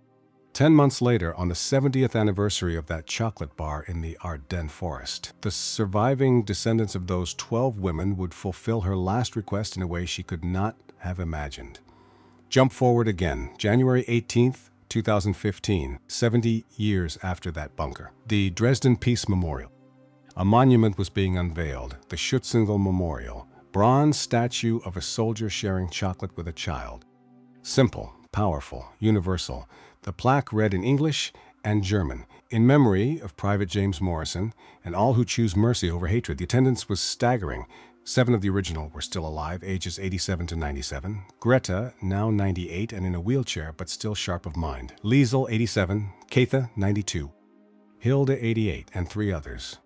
A: 10 months later, on the 70th anniversary of that chocolate bar in the Ardennes forest, the surviving descendants of those 12 women would fulfill her last request in a way she could not have imagined. Jump forward again, January 18th, 2015, 70 years after that bunker. The Dresden Peace Memorial. A monument was being unveiled, the Schutzengel Memorial, bronze statue of a soldier sharing chocolate with a child. Simple, powerful, universal. The plaque read in English and German, in memory of Private James Morrison and all who choose mercy over hatred. The attendance was staggering. 7 of the original were still alive, ages 87 to 97. Greta, now 98 and in a wheelchair, but still sharp of mind. Liesel, 87. Katha, 92. Hilda, 88, and 3 others.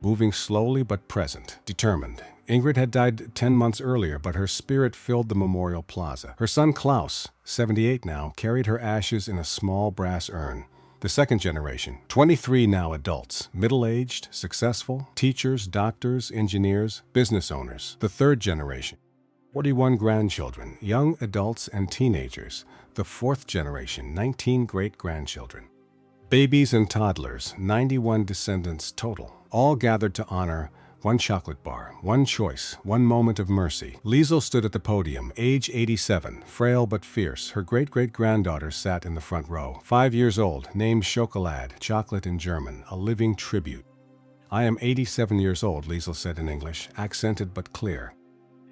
A: Moving slowly but present, determined. Ingrid had died 10 months earlier, but her spirit filled the memorial plaza. Her son Klaus, 78 now, carried her ashes in a small brass urn. The second generation, 23 now adults, middle-aged, successful, teachers, doctors, engineers, business owners. The third generation, 41 grandchildren, young adults and teenagers. The fourth generation, 19 great-grandchildren. Babies and toddlers, 91 descendants total, all gathered to honor one chocolate bar, one choice, one moment of mercy. Liesel stood at the podium, age 87, frail but fierce. Her great-great-granddaughter sat in the front row. 5 years old, named Schokolade, chocolate in German, a living tribute. "I am 87 years old," Liesel said in English, accented but clear.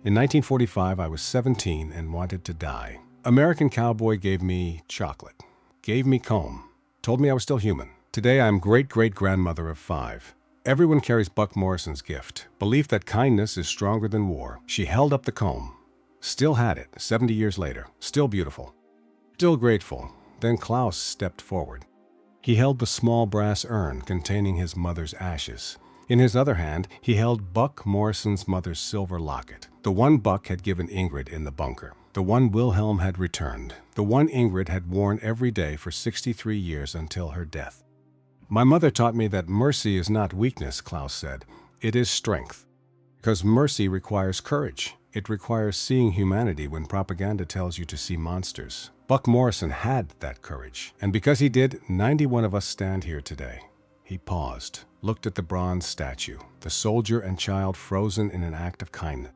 A: "In 1945, I was 17 and wanted to die. American cowboy gave me chocolate, gave me comb, told me I was still human. Today, I am great-great-grandmother of 5. Everyone carries Buck Morrison's gift, belief that kindness is stronger than war." She held up the comb. Still had it, 70 years later. Still beautiful. Still grateful. Then Klaus stepped forward. He held the small brass urn containing his mother's ashes. In his other hand, he held Buck Morrison's mother's silver locket. The one Buck had given Ingrid in the bunker. The one Wilhelm had returned. The one Ingrid had worn every day for 63 years until her death. My mother taught me that mercy is not weakness, Klaus said. It is strength. Because mercy requires courage. It requires seeing humanity when propaganda tells you to see monsters. Buck Morrison had that courage. And because he did, 91 of us stand here today. He paused, looked at the bronze statue, the soldier and child frozen in an act of kindness.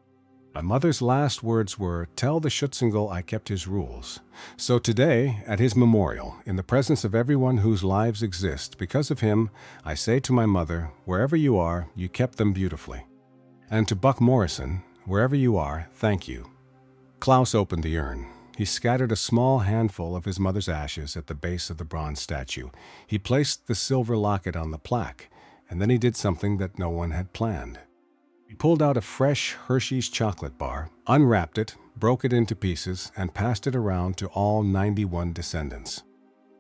A: My mother's last words were, "Tell the Schützengull I kept his rules." So today, at his memorial, in the presence of everyone whose lives exist, because of him, I say to my mother, wherever you are, you kept them beautifully. And to Buck Morrison, wherever you are, thank you. Klaus opened the urn. He scattered a small handful of his mother's ashes at the base of the bronze statue. He placed the silver locket on the plaque, and then he did something that no one had planned. He pulled out a fresh Hershey's chocolate bar, unwrapped it, broke it into pieces, and passed it around to all 91 descendants.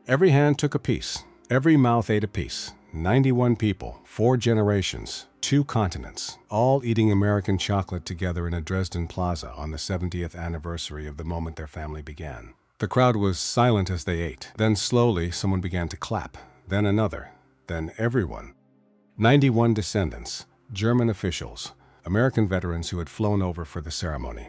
A: Every hand took a piece. Every mouth ate a piece. 91 people, 4 generations, 2 continents, all eating American chocolate together in a Dresden plaza on the 70th anniversary of the moment their family began. The crowd was silent as they ate. Then slowly someone began to clap, then another, then everyone. 91 descendants, German officials, American veterans who had flown over for the ceremony.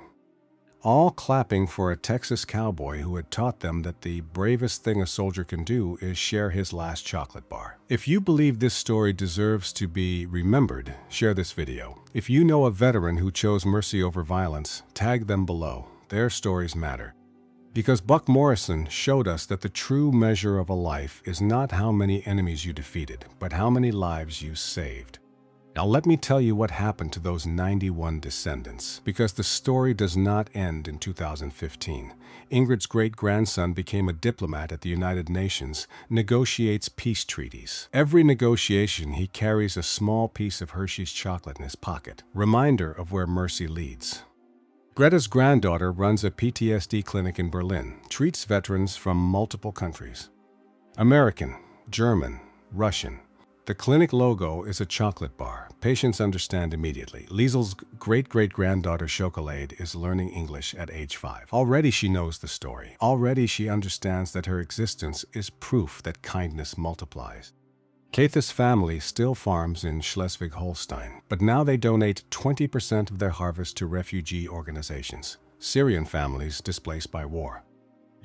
A: All clapping for a Texas cowboy who had taught them that the bravest thing a soldier can do is share his last chocolate bar. If you believe this story deserves to be remembered, share this video. If you know a veteran who chose mercy over violence, tag them below. Their stories matter. Because Buck Morrison showed us that the true measure of a life is not how many enemies you defeated, but how many lives you saved. Now let me tell you what happened to those 91 descendants, because the story does not end in 2015. Ingrid's great-grandson became a diplomat at the United Nations, negotiates peace treaties. Every negotiation he carries a small piece of Hershey's chocolate in his pocket, reminder of where mercy leads. Greta's granddaughter runs a PTSD clinic in Berlin, treats veterans from multiple countries. American, German, Russian. The clinic logo is a chocolate bar. Patients understand immediately. Liesel's great-great-granddaughter Chocolade is learning English at age 5. Already she knows the story. Already she understands that her existence is proof that kindness multiplies. Katha's family still farms in Schleswig-Holstein, but now they donate 20% of their harvest to refugee organizations, Syrian families displaced by war.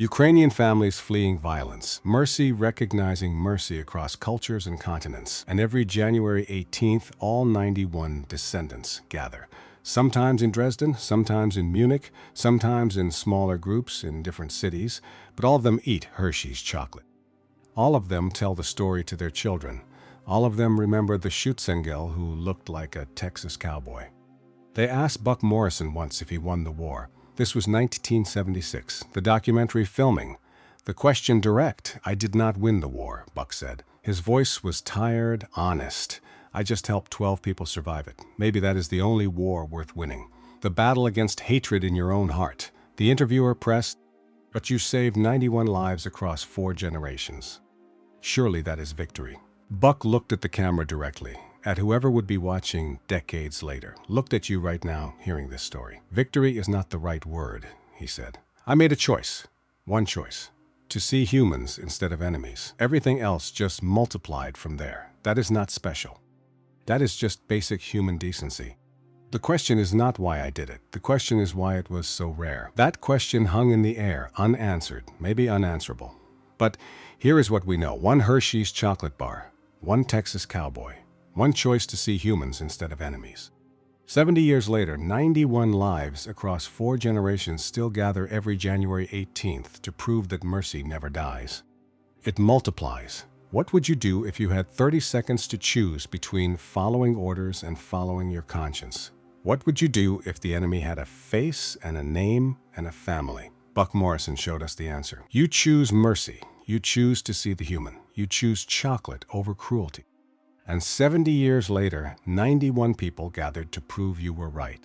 A: Ukrainian families fleeing violence, mercy recognizing mercy across cultures and continents, and every January 18th, all 91 descendants gather. Sometimes in Dresden, sometimes in Munich, sometimes in smaller groups in different cities, but all of them eat Hershey's chocolate. All of them tell the story to their children. All of them remember the Schützengull who looked like a Texas cowboy. They asked Buck Morrison once if he won the war. This was 1976, the documentary filming. The question direct, "I did not win the war," Buck said. His voice was tired, honest. "I just helped 12 people survive it. Maybe that is the only war worth winning. The battle against hatred in your own heart." The interviewer pressed, "But you saved 91 lives across 4 generations. Surely that is victory." Buck looked at the camera directly, at whoever would be watching decades later, looked at you right now hearing this story. "Victory is not the right word," he said. "I made a choice, one choice, to see humans instead of enemies. Everything else just multiplied from there. That is not special. That is just basic human decency. The question is not why I did it. The question is why it was so rare." That question hung in the air, unanswered, maybe unanswerable. But here is what we know. 1 Hershey's chocolate bar, 1 Texas cowboy, 1 choice to see humans instead of enemies. 70 years later, 91 lives across 4 generations still gather every January 18th to prove that mercy never dies. It multiplies. What would you do if you had 30 seconds to choose between following orders and following your conscience? What would you do if the enemy had a face and a name and a family? Buck Morrison showed us the answer. You choose mercy. You choose to see the human. You choose chocolate over cruelty. And 70 years later, 91 people gathered to prove you were right.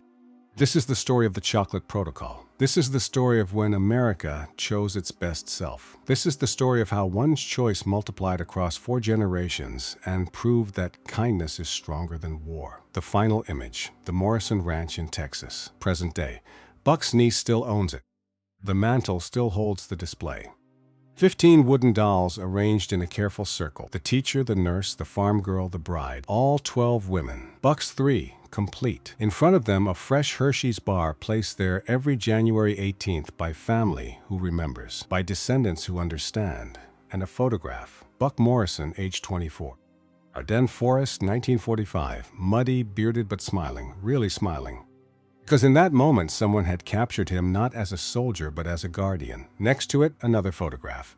A: This is the story of the Chocolate Protocol. This is the story of when America chose its best self. This is the story of how one's choice multiplied across 4 generations and proved that kindness is stronger than war. The final image, the Morrison Ranch in Texas, present day. Buck's niece still owns it. The mantle still holds the display. 15 wooden dolls arranged in a careful circle. The teacher, the nurse, the farm girl, the bride. All 12 women. Box 3, complete. In front of them, a fresh Hershey's bar placed there every January 18th by family who remembers, by descendants who understand, and a photograph. Buck Morrison, age 24. Ardennes Forest, 1945. Muddy, bearded but smiling, really smiling. Because in that moment, someone had captured him not as a soldier, but as a guardian. Next to it, another photograph.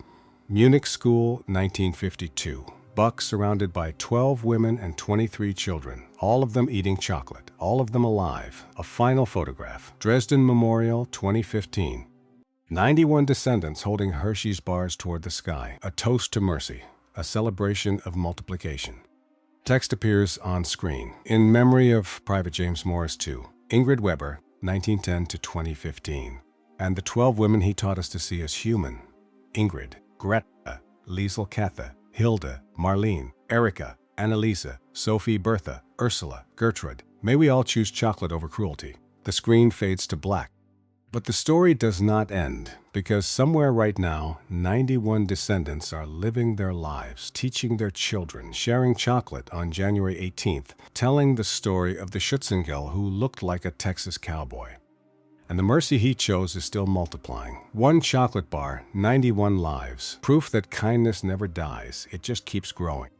A: Munich School, 1952. Buck surrounded by 12 women and 23 children, all of them eating chocolate, all of them alive. A final photograph. Dresden Memorial, 2015. 91 descendants holding Hershey's bars toward the sky. A toast to mercy, a celebration of multiplication. Text appears on screen. In memory of Private James Morris II. Ingrid Weber, 1910 to 2015. And the 12 women he taught us to see as human. Ingrid, Greta, Liesel Katha, Hilda, Marlene, Erica, Annalisa, Sophie, Bertha, Ursula, Gertrude. May we all choose chocolate over cruelty. The screen fades to black. But the story does not end, because somewhere right now, 91 descendants are living their lives, teaching their children, sharing chocolate on January 18th, telling the story of the Schützengel who looked like a Texas cowboy. And the mercy he chose is still multiplying. One chocolate bar, 91 lives. Proof that kindness never dies, it just keeps growing.